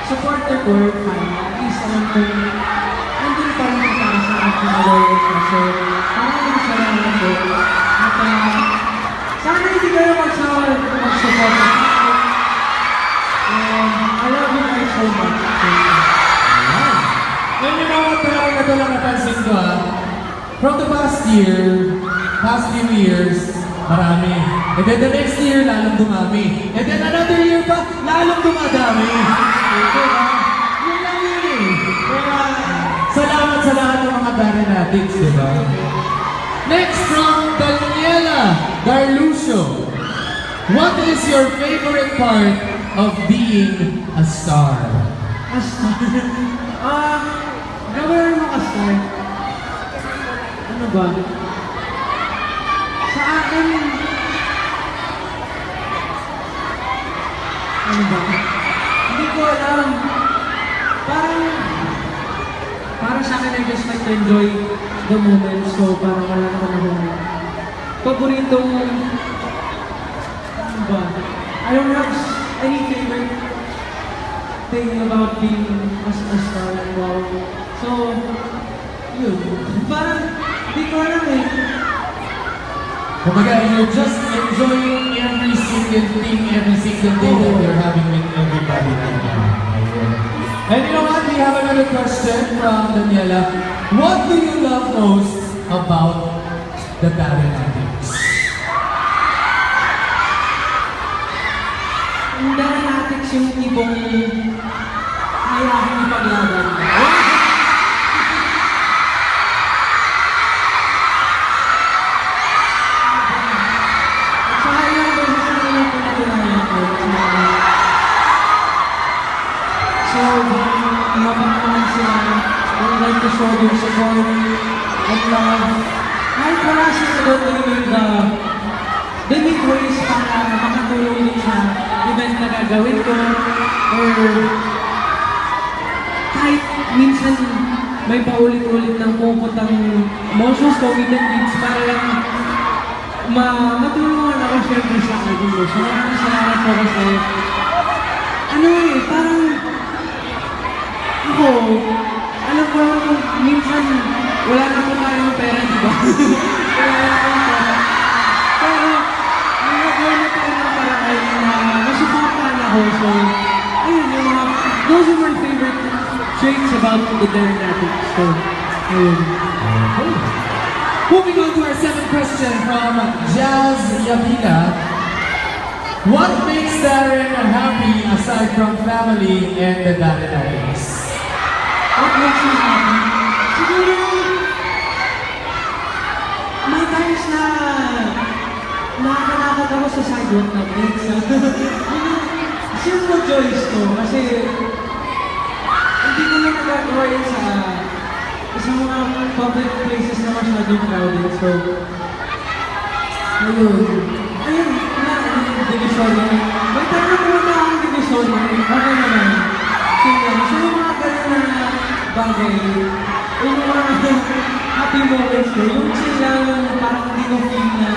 supporter ko, fine. At least alam ko nandun pa rin para sa akin na loyal ko. So, maraming salamat po. At sana hindi kayo mag-support sa akin. And I love you guys so much. And you know what, parang ito lang napansin ko from the past few years, marami. And then the next year, lalong dumami. And then another year pa, lalong dumadami. Yun lang yun eh. Kaya, salamat sa lahat ng mga Darren addicts, di ba? Next from Daniela Garlucio. What is your favorite part of being a star? A star? Gawin mo ka star. Ano ba? Sa akin, ano ba? Hindi ko alam. Parang sa akin, I just like to enjoy the moment. So, parang wala naman akong paboritong, ano ba? I don't have any favorite thing about being a star. Wow. So, yun. Parang, hindi ko alam eh. Kumbaga, you're just enjoying every single thing, every single day that you're having with everybody right now. And you know what? We have another question from Daniela. What do you love most about the Darren addicts? Ang Darren addicts yung tipong kaya akong ipaglaban. At saka ilang beses na ilang pinatunayan ko. So, mapagmahal sila. Don't like to show their support and love. Kahit wala sila doon they make ways para makatulong din sa event na gagawin ko. Or kahit minsan may paulit-ulit ng puputang motions ko with the kids para lang matulungan ako syempre sa album ko. So maraming salamat po kasi ano eh, parang ako, alam ko minsan wala na po tayong pera, di ba? Wala na po pera. Pero nagagawa na tayo ng paraan na masuportahan ako. So, ayun, yung mga, those are my favorite traits about the Darren addicts. So, ayun. Moving on to our second question from Jazz Yavina. What makes Darren happy aside from family and the Darren addicts? What makes me happy? Siguro, may times na Nakakalakad ako sa sidewalk na breaks. Simple choice ko kasi hindi ko na nagagawa yun sa mga public places na masyadong crowded. So, ayun, divisoria. May tanong mo na ang divisoria. Okay naman. So, yung mga ganun na bagay, yung mga happy moments ko, yung sila yung parang hindi ko feel na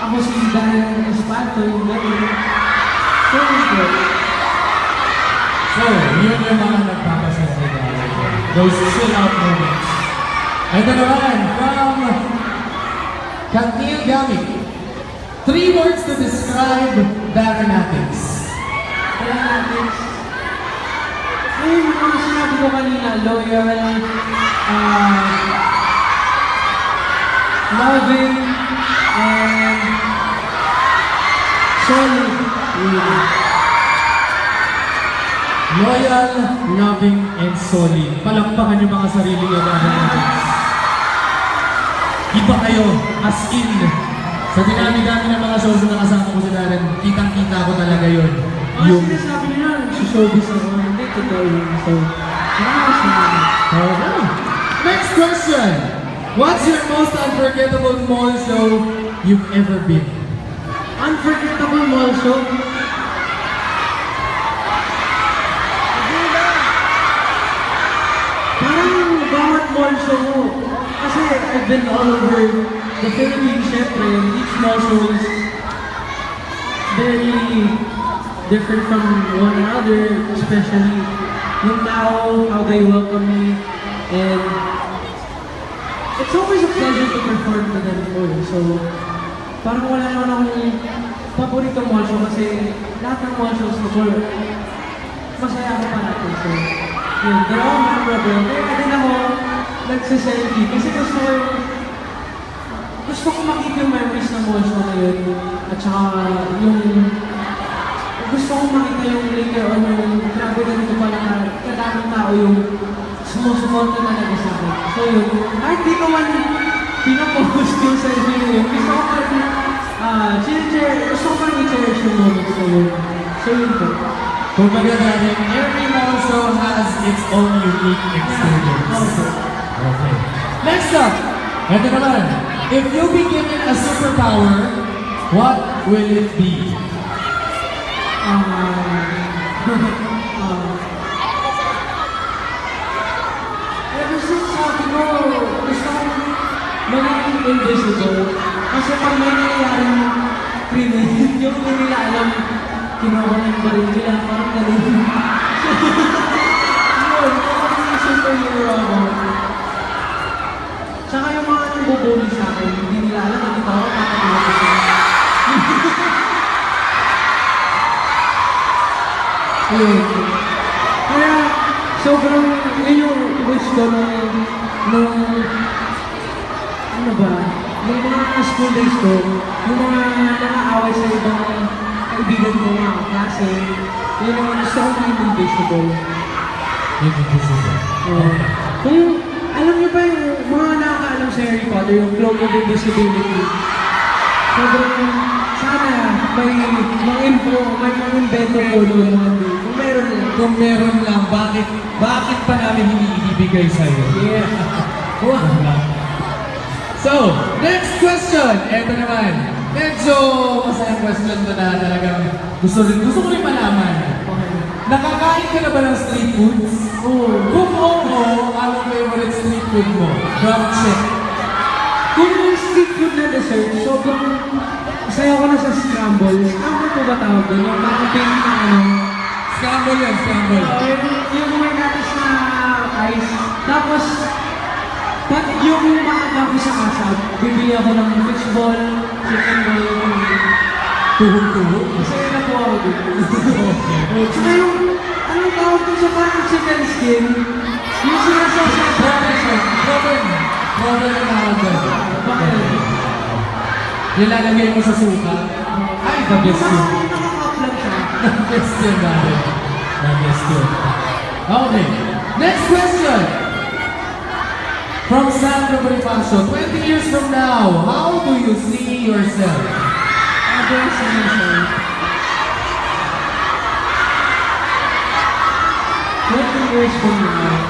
ako si Daniel Espanto, yung gano'n. So, yun po. So, yun yung mga nagpapasaya sa Darren. Those chill out moments. Ito naman, from Kantil Gamit. 3 words to describe Darrenatics. Darrenatics. Ayun, yung sinabi ko kanina, loyal, loving, and solid. Loyal, loving, and solid. Palakpakan yung mga sarili nyo, Darrenatics. Iba kayo, as in. Sa dinami-dami ng mga shows na nakasama ko sa Darren, kitang-kita ko talaga yun. Mga sinasabi nila, showbiz ako, hindi totoo yun. So, Okay. Next question. What's your most unforgettable mall show you've ever been? unforgettable mall show. Parang bawat mall show mo. Kasi I've been all over the Philippines, syempre. Each mall show is very different from one another, especially yung tao, how they welcome me, and it's always a pleasure to perform to them for. So, parang wala naman akong paborito mall show kasi lahat ng mall shows ko, masaya ako parati. So, yun, they're all memorable. Kaya din ako nagsiselfie kasi gusto ko makita yung memories ng mall show na yun. At saka yung gusto ko makita yung later on yung grabe ganito pala na kadaming tao yung sumusuporta talaga sa akin. So yun, kahit di ko man pinapost yung selfie na yun, gusto ko gusto ko i-cherish yung moments na yun. So yun po. Kumbaga natin, every mall show has its own unique experience. Okay. Next up, ito naman. If you be given a superpower, what will it be? Ever since sabi ko, gusto kong maging invisible. Kasi pag may nangyayaring krimen, yung hindi nila alam, kinuha ng baril nila, parang ganun. Yun, yung superhero ako. Tsaka yung mga nabubuli sa akin, hindi nila alam, nakita ko, nakakilala ko sila. Ayun. Kaya, sobrang, yun yung wish ko nung ano ba, nung mga school days ko, yung mga nakaaway sa ibang kaibigan ko, mga klase, yun yung gusto ko maging invisible. Invisible. Kung, alam niyo ba yung mga nakakaalam sa Harry Potter, yung Cloak of Invisibility, sobrang, sana may mga-info, may mga-invento po doon mga day. Kung meron lang. Kung meron lang, bakit pa namin hinihibigay sa'yo? Yeah. Wow. So, next question. Ito naman. Medyo masayang question to na talagang gusto ko rin malaman. Nakakain ka na ba ng street foods? Oo. Kung oo, anong favorite street food mo? Drop check. Kung yung street food na dessert, sobrang saya ko na sa scramble. Scramble po ba tawag doon? Yung parang pink na ano? Scramble yan, scramble. Yung may gatas na ice. Tapos, pag yung maaga ko sa kasab, bibili ako ng fishball, chicken ball, Tuhog-tuhog. masaya na po ako dito. Okay. Tsaka yung, anong tawag ko sa parang chicken skin? Yung sinasasya sa Proven na tawag doon. Bakit? Nilalagay mo sa suka. Ay, the best yun. Nakaka-upload siya. The best yun, Darren. The best yun. Okay. Next question. From Sandro Bonifacio, 20 years from now, how do you see yourself? Address niya siya. 20 years from now,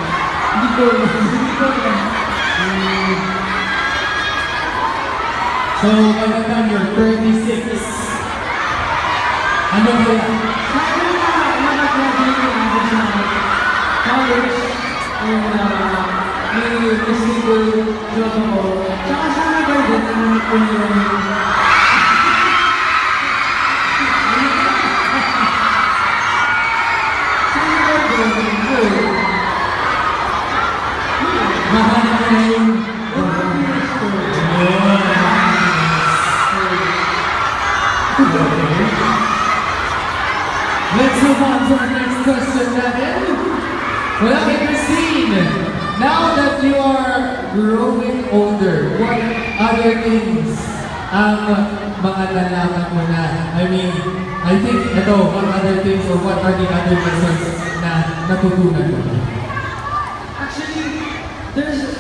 hindi ko So, by the time you're 36, ano ba yan? Sana nakagraduate ko ako sa college and may stable job ako. Tsaka sana ba din nahanap ko yung sana ba din Mahanap ko na yung... Let's move on to our next question natin. Well, okay, Christine, now that you are growing older, what other things ang mga nalaman mo na? I mean, I think, ito, what other things or what are the other lessons na natutunan mo? actually, there's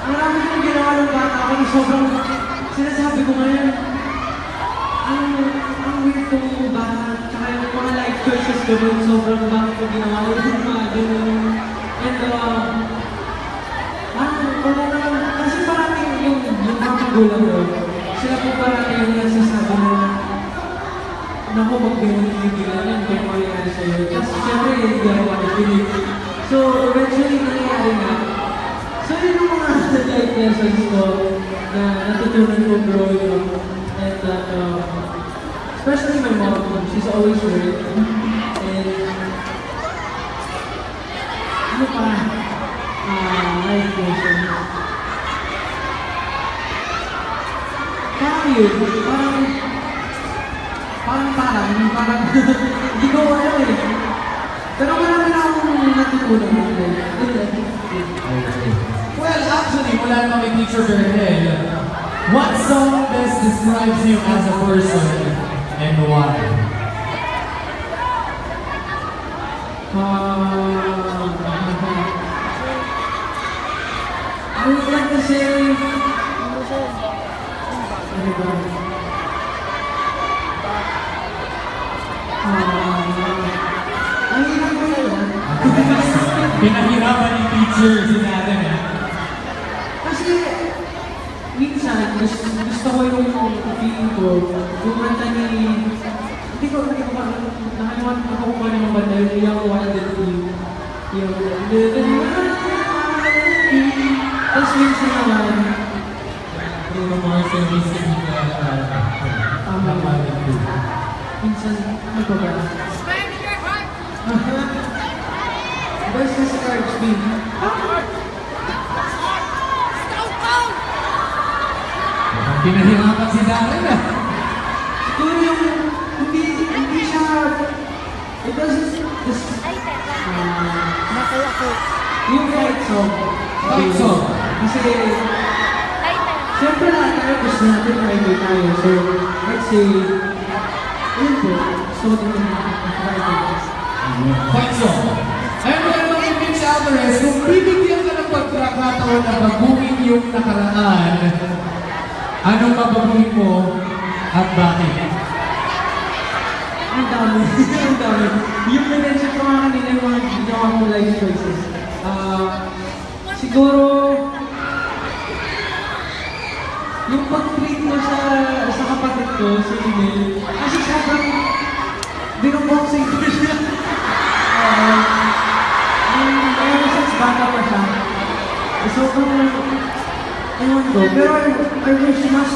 marami kong ginawa ng bata ako na sobrang sinasabi ko ngayon. Ang weird kong bata, tsaka yung mga life choices ko nun, sobrang bakit ko ginawa yung mga ganun. And wala naman, kasi parati yung mga magulang ko, sila po parati yung nagsasabi na naku, mag-ganun yung bigilan yan, kaya mangyayari sa'yo. Tapos syempre, hindi ako nakikinig. So, eventually, nangyayari na. So, yun yung mga life lessons ko na natutunan ko growing up. And especially my mom, she's always right. And ano pa, life lessons. Parang yun, parang, hindi ko alam eh. Pero marami na akong natutunan ng life. Well, actually, mula na kami Teacher Bernel, what song best describes you as a person and why? I would like to say, ano ba? Ang hirap ko yun. Pinahirapan ni teacher si natin eh. Kasi, minsan, gusto ko yung feeling ko, yung kanta ni, hindi ko nakalimutan ako kung ano yung banda, yung Young Wild and Free. Yung, tapos minsan naman, Bruno Mars and Missy minsan, ano ba ba? Best describes me. Pinahirapan si Darren ah. Siguro yung, hindi siya, it doesn't, yung fight song. Fight song? Kasi, siyempre lahat tayo gusto natin fighter tayo. So, let's say, yun po, gusto ko din ng fighter. Fight song. Ayun mo naman kay Mitch Alvarez, kung bibigyan ka ng pagkakataon na baguhin yung nakaraan, anong babaguhin mo at bakit? Ang dami. Ang dami. Yung na-mention ko nga kanina yung mga ginawa kong life choices. Siguro, yung pag-treat mo sa kapatid ko, sa email, kasi sobrang binoboxing ko siya. Ever since bata pa siya, sobrang, ewan ko, pero I wish mas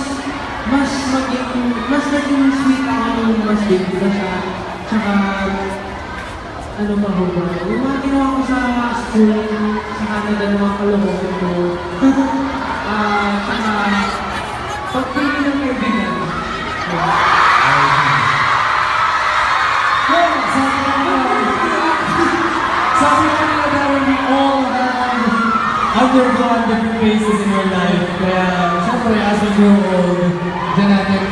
naging sweet ako nung mas baby ba siya, tsaka, ano ba ko ba, yung mga ginawa ko sa school, sa Canada ng mga kalokohan ko, tsaka, pag-pili ng kaibigan. Well, sabi ko nila Darren, we all have undergone different phases in your life. Kaya, syempre, as we grow old, dyan natin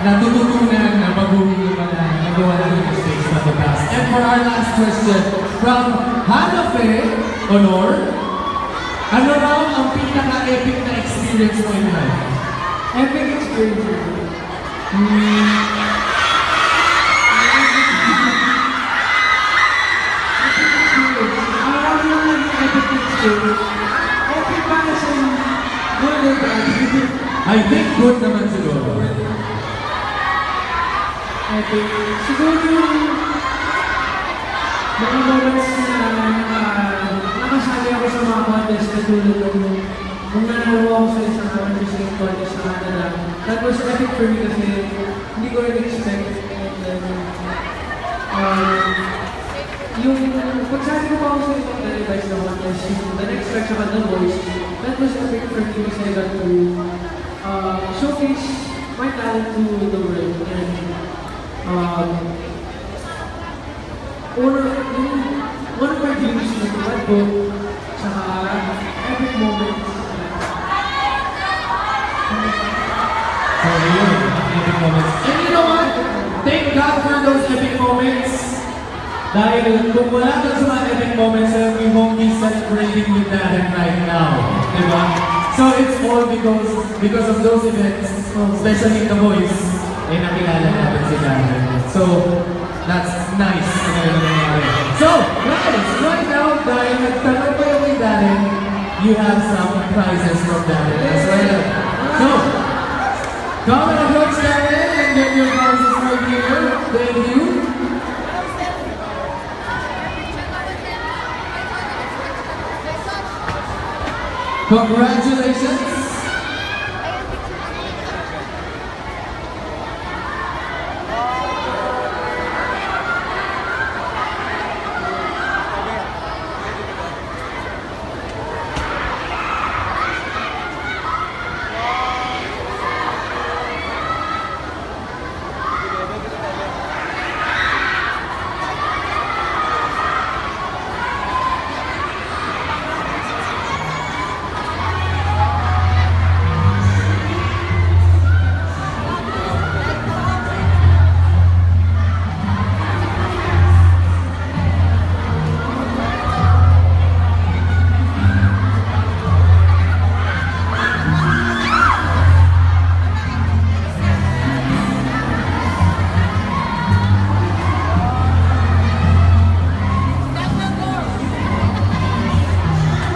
natututunan na baguhin yung mga nagawa natin yung mistakes from the past. And for our last question, from Hannah Fe Honor, ano raw ang pinaka-epic na experience mo in life? Epic experience experience. Okay para sa good or bad? I think good naman siguro. I think siguro yung mga moments na nakasali ako sa mga contest na tulad nung nanalo ako sa isang artistic contest sa Canada. That was epic for me kasi hindi ko rin expect. And then, yung pagsali ko pa ako sa isang televised na contest, the next track sa The Voice, that was epic for me kasi I got to showcase my talent to the world. And one of my dreams na that book sa epic moments. So yun, epic moments. And you know what? Thank God for those epic moments. Dahil kung wala ka sa mga epic moments, we won't be celebrating with that right now. Diba? So it's all because of those events, especially The Voice, ay nakilala natin si Darren. So, that's nice. So, guys, right now, dahil nagtanong pa yung kay Darren, you have some prizes from Darren as well. So, come and approach Darren and get your prizes right here. Thank you. Congratulations.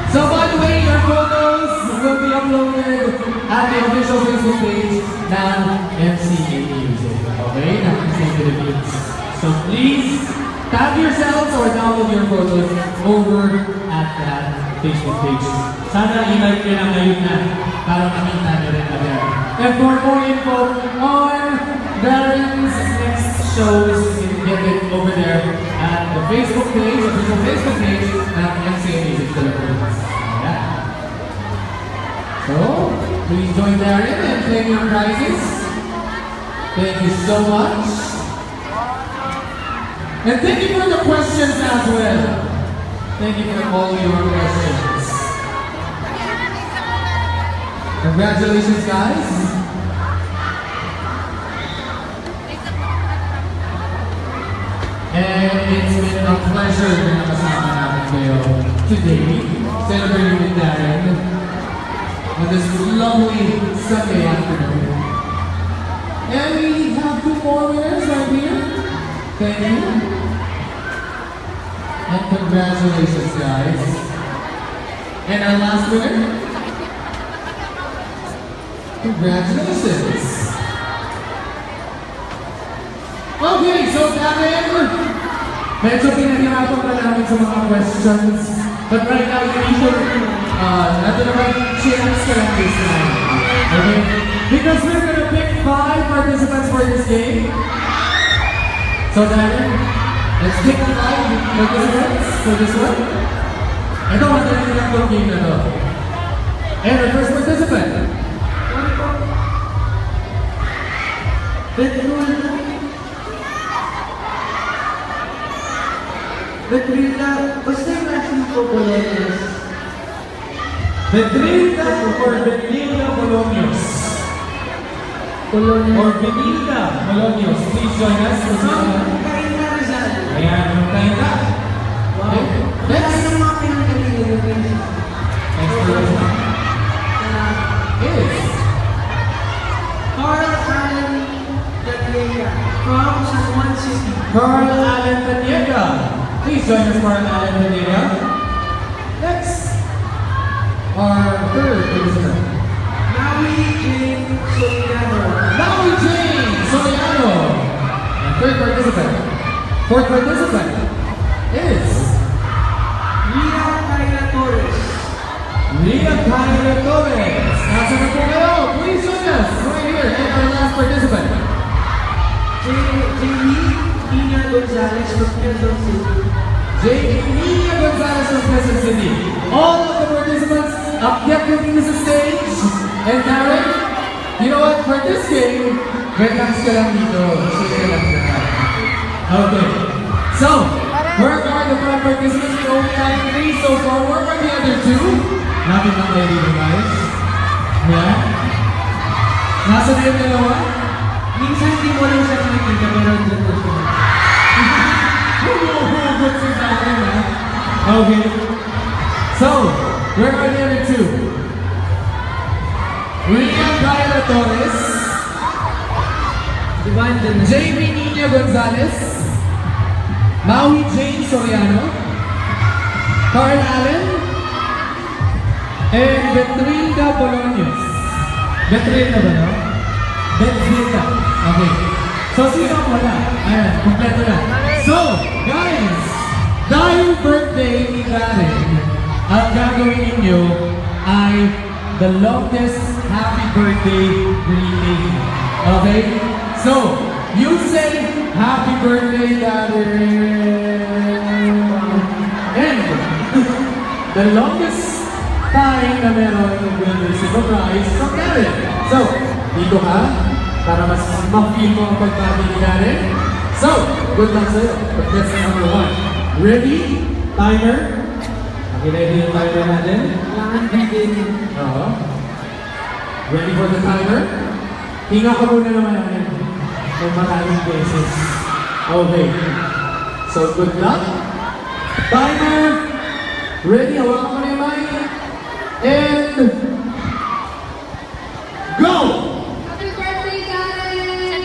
So by the way, your photos will be uploaded at the official Facebook page ng MCA Music. Okay? Ng MCA Philippines. So please tag yourselves or download your photos over at that Facebook page. Sana i-like nyo lang ngayon na para makita nyo rin agad. And for more info on Darren's next shows, you can get it over there at the Facebook page, official Facebook page ng MCA Music Philippines. Yeah. So, please join Darren and claim your prizes. Thank you so much. And thank you for the questions as well. Thank you for all your questions. Congratulations, guys. And it's been a pleasure na kasama natin kayo today, celebrating with Darren on this lovely Sunday afternoon. And we have two more winners right here. Thank you. And congratulations, guys. And our last winner. Congratulations. Okay, so Darren, medyo pinahirapan pa namin sa mga questions. But right now, you need to, nato naman, chance ka lang this time. Okay? Because we're gonna pick 5 participants for this game. So Darren, let's pick 5 participants for this one. Ito, madali lang itong game na to. And our first participant. Vedrila, basta yung last name ko Bolognese. Vedrila or Vedrila Bolognese? Bolognese. Or Vedrila Bolognese. Please join us. Kain na Rizal. Ayan, kain na. Wow. Next. Kain ng mga pinanggalingan yung Next person is from San Juan City. Carl Allen Taniega. Please join us, Carl Allen Taniega. Next, our third participant. Maui Jane Soriano. Maui Jane Soriano. And third participant. Fourth participant is Ria Kayla Torres. Ria Kayla Torres. Nasa na po kayo? Please join us right here. And our last participant. Jamie Nina Gonzalez from Quezon City. Nina Gonzalez from Quezon City. All of the participants get coming to the stage. And Karen, you know what? For this game, relax ka lang dito. Sige lang ka. Okay. So, where are the five participants? We only have 3 so far. Where are the other 2? Lapit lang kayo dito, guys. Yeah. Nasa na yung dalawa? Minsan di mo lang siya nakikita pero dyan ko siya. Okay. So, where are the other 2? Ria Kayla Torres, Jamie Nina Gonzalez, Maui Jane Soriano, Carl Allen, and Betrilda Bolaños. Betrilda ba no? Betrilda. Okay. So, sino ang wala? Ayan, kompleto na. So, guys, dahil birthday ni Karen, ang gagawin ninyo ay the longest happy birthday greeting. Okay? So, you say happy birthday, Karen. And the longest time na meron yung will receive a prize from Karen. So, dito ka para mas ma-feel mo ang pagbati ni Karen. So, good luck sa'yo. That's number 1. Ready? Timer? Okay, ready yung timer natin? Oo. Ready for the timer? Hinga ka muna naman natin ng maraming beses. Okay. So, good luck. Timer! Ready? Hawakan mo na yung mic. And go! Happy birthday, Karen!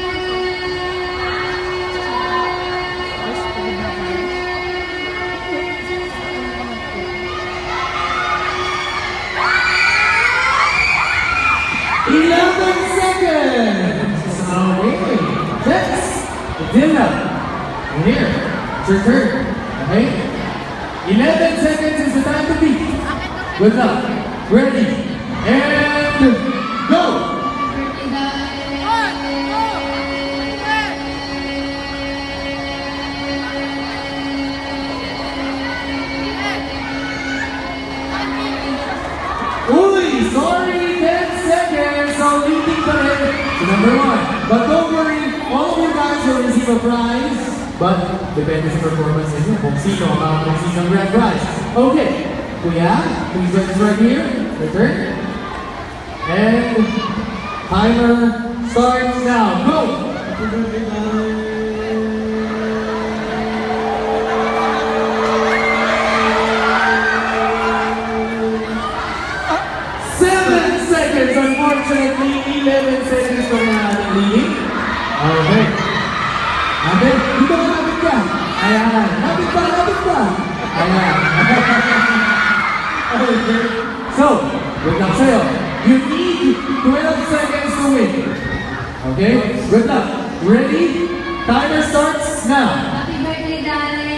11 seconds! Okay. Next, Dilla. Here. It's your turn. Okay? 11 seconds is the time to beat. Good luck. Ready. And go! Uy! Sorry! 10 seconds! So, leading pa rin to number 1. But don't worry, all of you guys will receive a prize. But, depende sa performance ninyo kung sino ang makakasing ng grand prize. Okay. Kuya, please join us right here. Return. And timer starts now. Go! 7 seconds, unfortunately, 11 seconds from the leading. Okay. Amen. Dito ka, lapit ka. Ayan. Lapit ka, lapit ka. Ayan. Okay. So, good luck sa'yo. You need 12 seconds to win. Okay? Good luck. Ready? Timer starts now. Happy birthday, darling!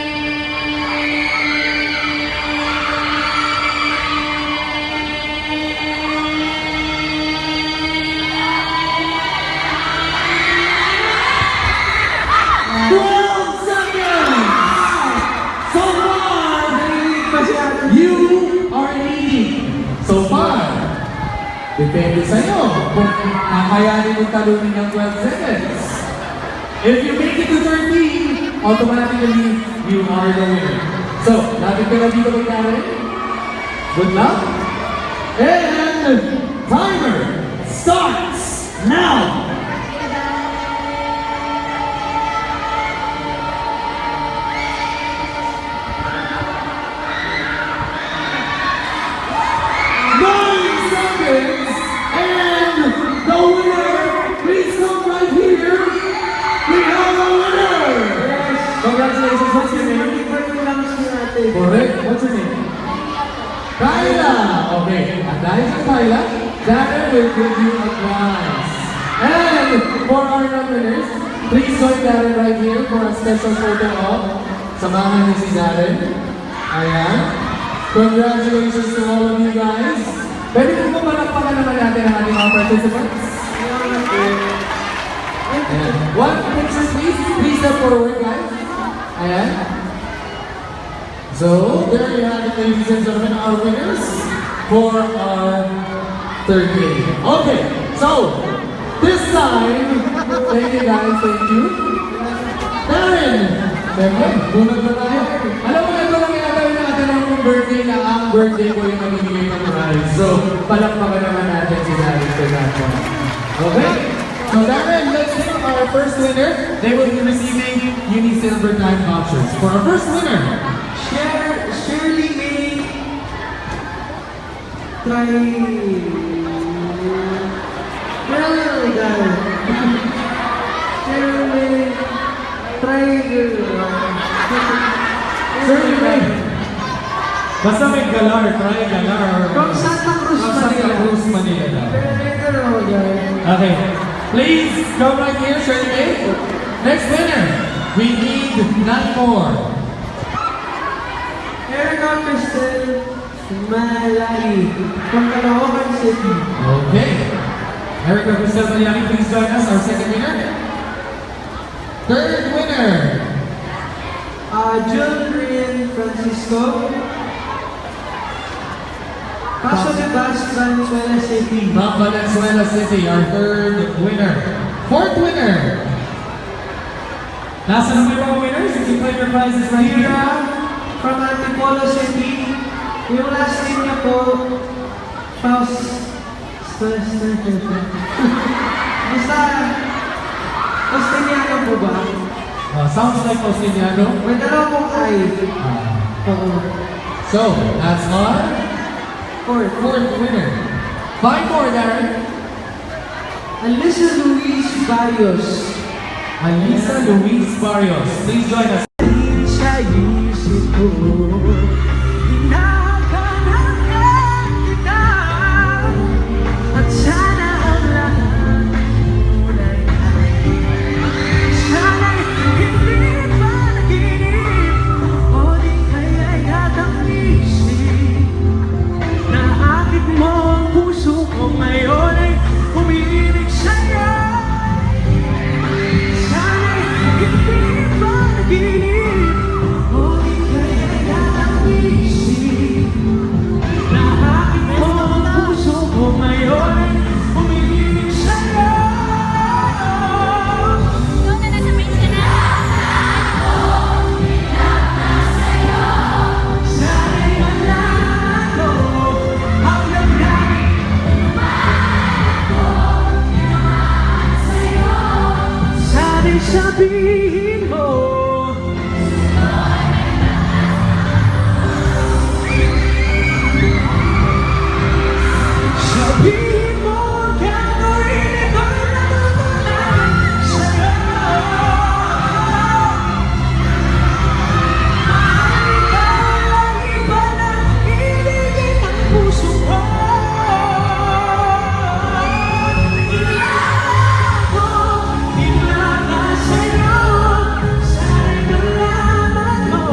Depende sa'yo kung kakayanin mo talunin ng 12 seconds. If you make it to 13, automatically, you are the winner. So, lapit ka na dito kay Karen. Good luck. And timer starts now! And the winner, please come right here. We have Correct. What's your name? Kyla! Okay. At dahil sa Kyla, Darren will give you a prize. And for our winners, please join Darren right here for a special photo op. Samahan niyo si Darren. Ayan. Congratulations to all of you guys. Pwede po ba malakpakan naman natin ang ating mga participants? Ayan. One picture please. Please step forward guys. Ayan. So, there you have it, ladies and gentlemen, our winners for our third game. Okay, so, this time, thank you guys, thank you. Darren! Siyempre, bunod na tayo. Alam mo, ito lang yata yung nakatanong kong birthday na ang birthday ko yung nabibigay ng prize. So, palakpakan naman natin si Darren for that one. Okay? So Darren, let's pick our first winner. They will be receiving Uni Silver Time vouchers. For our first winner, Shirley May Shirley May. Basta may galar, try galar. From Santa Cruz, Santa Cruz, Manila. Okay, please come right here, Shirley May. Next winner, we need none more. Erica Cristel Malali from Caloocan City. Okay. Erica Cristel Mariani, please join us, our second winner. Third winner. Julian Francisco. Paso de Bas, Valenzuela City. From Valenzuela City, our third winner. Fourth winner. Nasa na may mga winners? If you claim your prizes right here. Mira from Antipolo City. Yung last name niya po, Basta, Postiniano po ba? Sounds like Postiniano. May dalawa pong I. Oo. So, that's our fourth winner. Five more, Darren. Alisa Luis Barrios. Alisa Luis Barrios. Please join us. Sa isip ko, hinahanap kita. At sana ang lahat kulay ay sana'y hindi panaginip o di kaya'y natang-isip na akit mo ang puso ko ngayon ay umiibig sa'yo. Sana'y hindi panaginip o di kaya'y natang-isip na akit mo ang puso ko ngayon ay umiibig sa'yo. Yung na nasa page ka na. Sana'y malaman ko ang damdamin. Sana'y sabihin mo sabihin mo gagawin ito'y natutunan sa'yo. Ang iba na iligin ang puso ko. Ilaga sa'yo. Sana'y malaman mo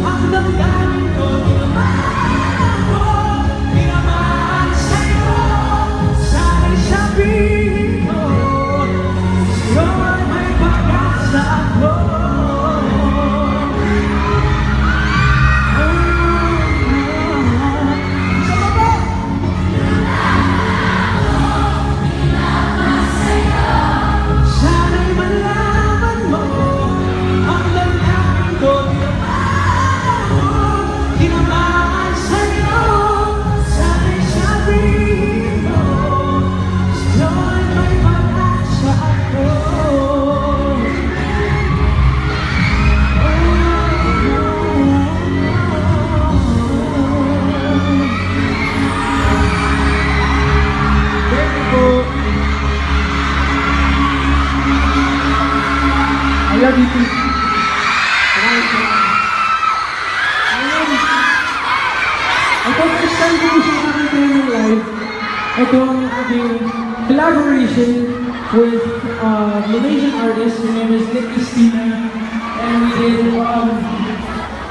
ang damdamin ko. Tinamaan ko, tinamaan sa'yo. Sana'y sabihin mo sa'yo ay may pag-asa ako. Sa baba! Sana'y malaman mo ang damdamin ko. Tinamaan sa'yo. Sana'y sabihin mo sa'yo ay may pag-asa ako. Thank you po. I love you too. Maraming salamat. ito ang aking collaboration with Malaysian artist. Her name is Nick Christina. And we did our version,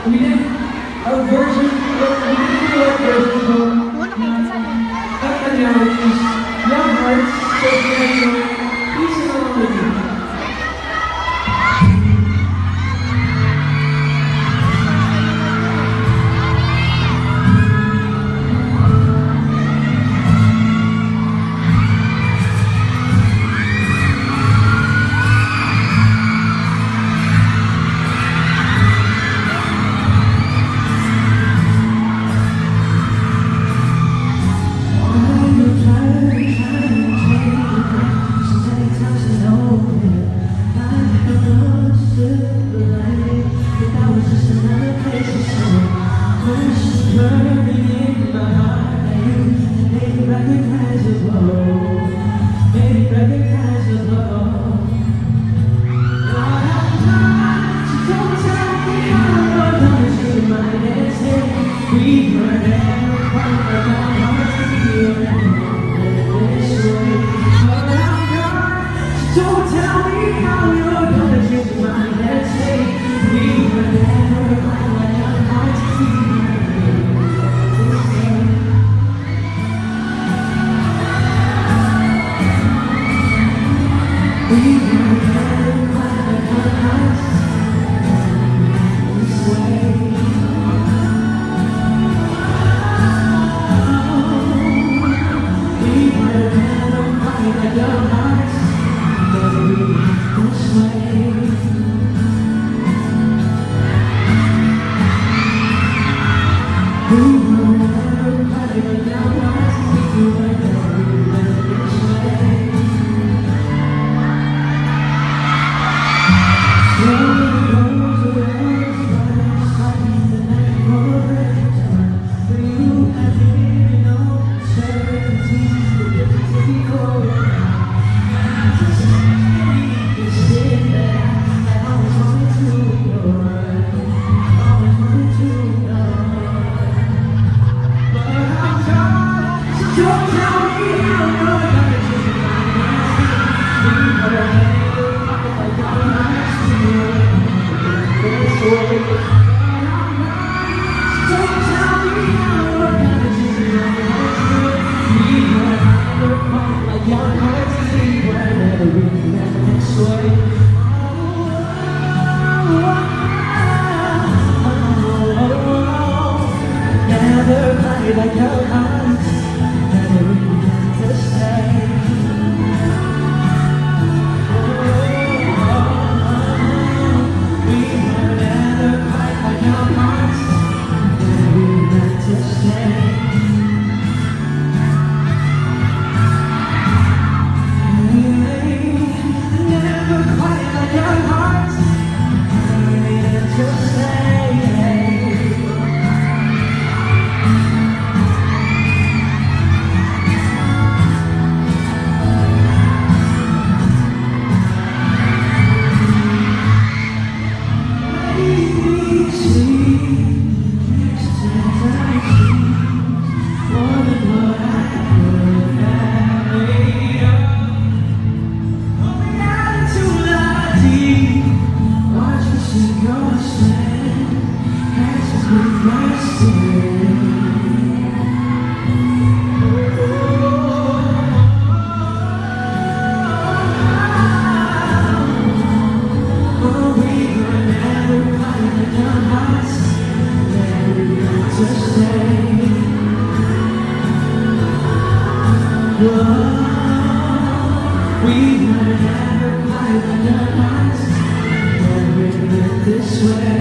we did our version of Kakanyari's Young Hearts. So if you guys know, please sing along with me. Don't tell me how you're gonna change your mind. Let's say we were never quite like our hearts we were never quite like our hearts this way. We were never quite like our hearts. This way. We were never quite like our hearts. We were never this way. Slowly goes the rose, starting the night for a time. For you, I didn't know 17 before. Like our hearts, never meant to stay. We were never quite like our hearts, never meant to stay. Never quite like our hearts, never meant to stay. This way.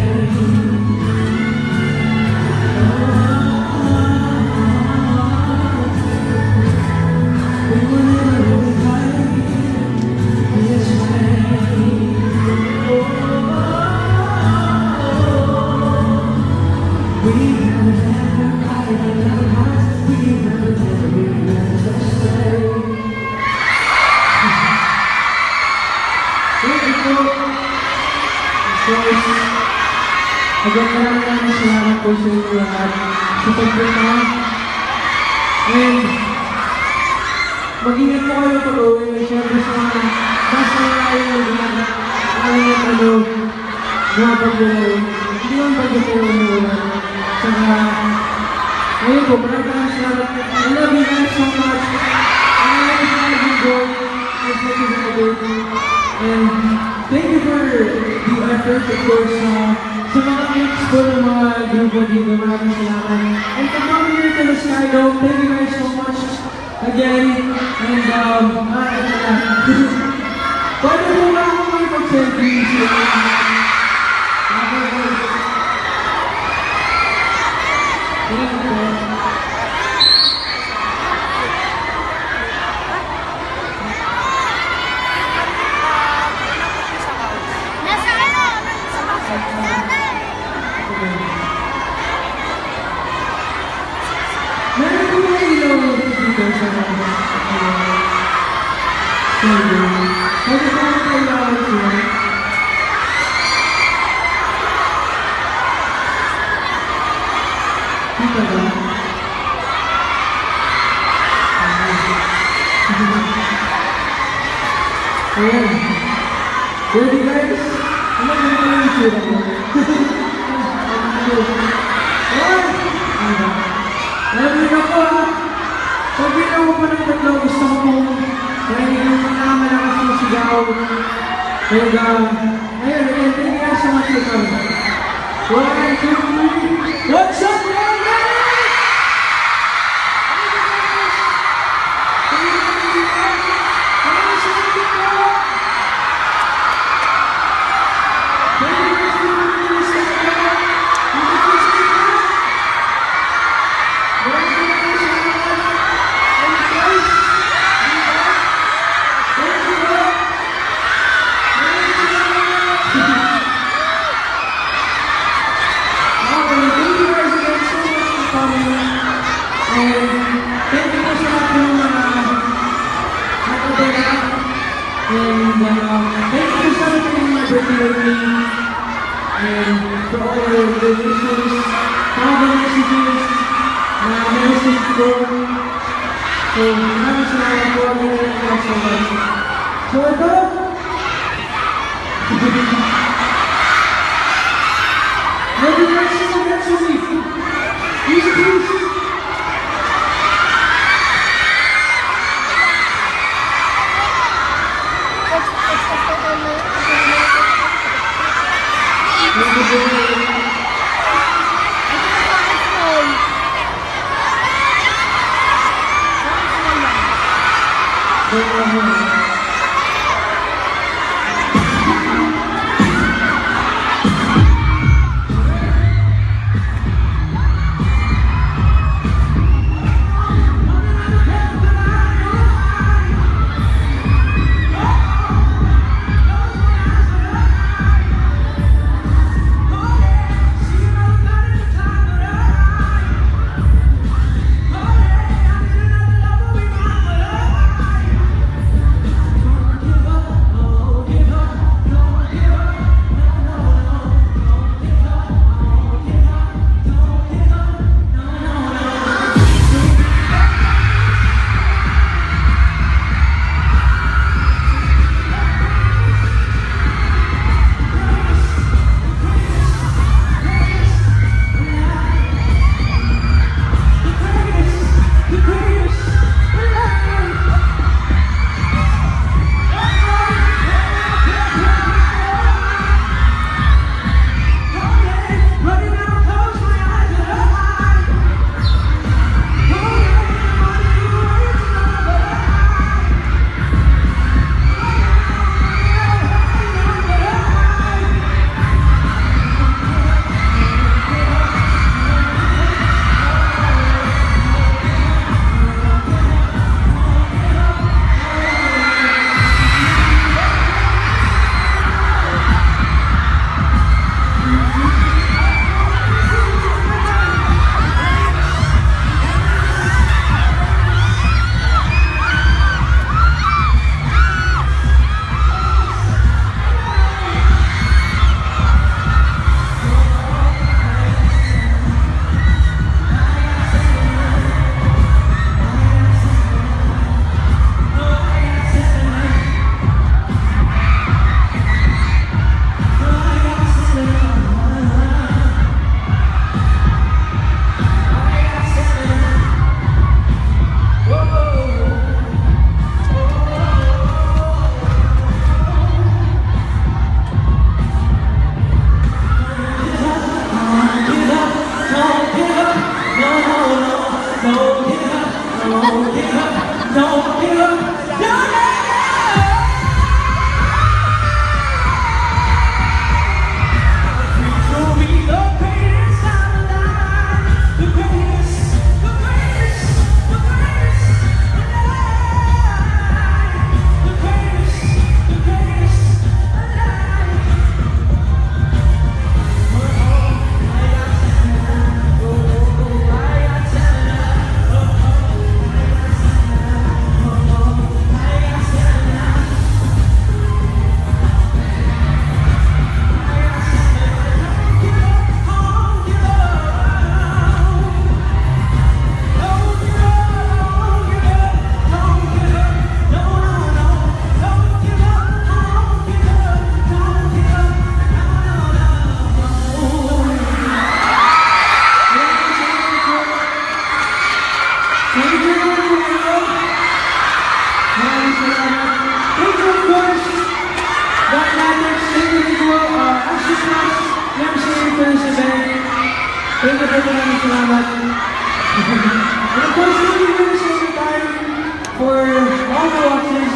Again, maraming salamat po sa inyo lahat sa pagpunta. And mag-ingat po kayo pag-uwi. Siyempre sa mga basta tayo mga pag-uwi. Hindi naman pag-uwi umuulan. Saka, ngayon po, maraming salamat. I love you guys so much. And I hope you enjoy as much as I do. And thank you for the effort, of course, sa mga clips po ng mga grupo dito. Maraming salamat. And for coming here to the Skylo, thank you guys so much again. And, pwede po ba ako mag-selfie siya? Nasa ano? Meron po mga ilaw dito sa mga pwede pa ako ilaw siya. Dito ba? Ayan. Ready guys? Ano ba yung sira ko? Alam niyo na po ha, pag ginawa pa ng tatlo, gusto ko pong dahil yung mga malakas yung sigaw. Kaya ayun, thank you guys so much for coming. 1, 2, 3, what's up, London? And for all your donations, all the messages na message ko. So, maraming salamat po. Thank you guys so much. So, ito. Maybe guys, so that's for me. Easy, please. Thank you po, maraming salamat. And of course, thank you very much time for all the watchers.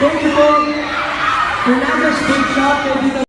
Thank you po. Fernando's Big Shop,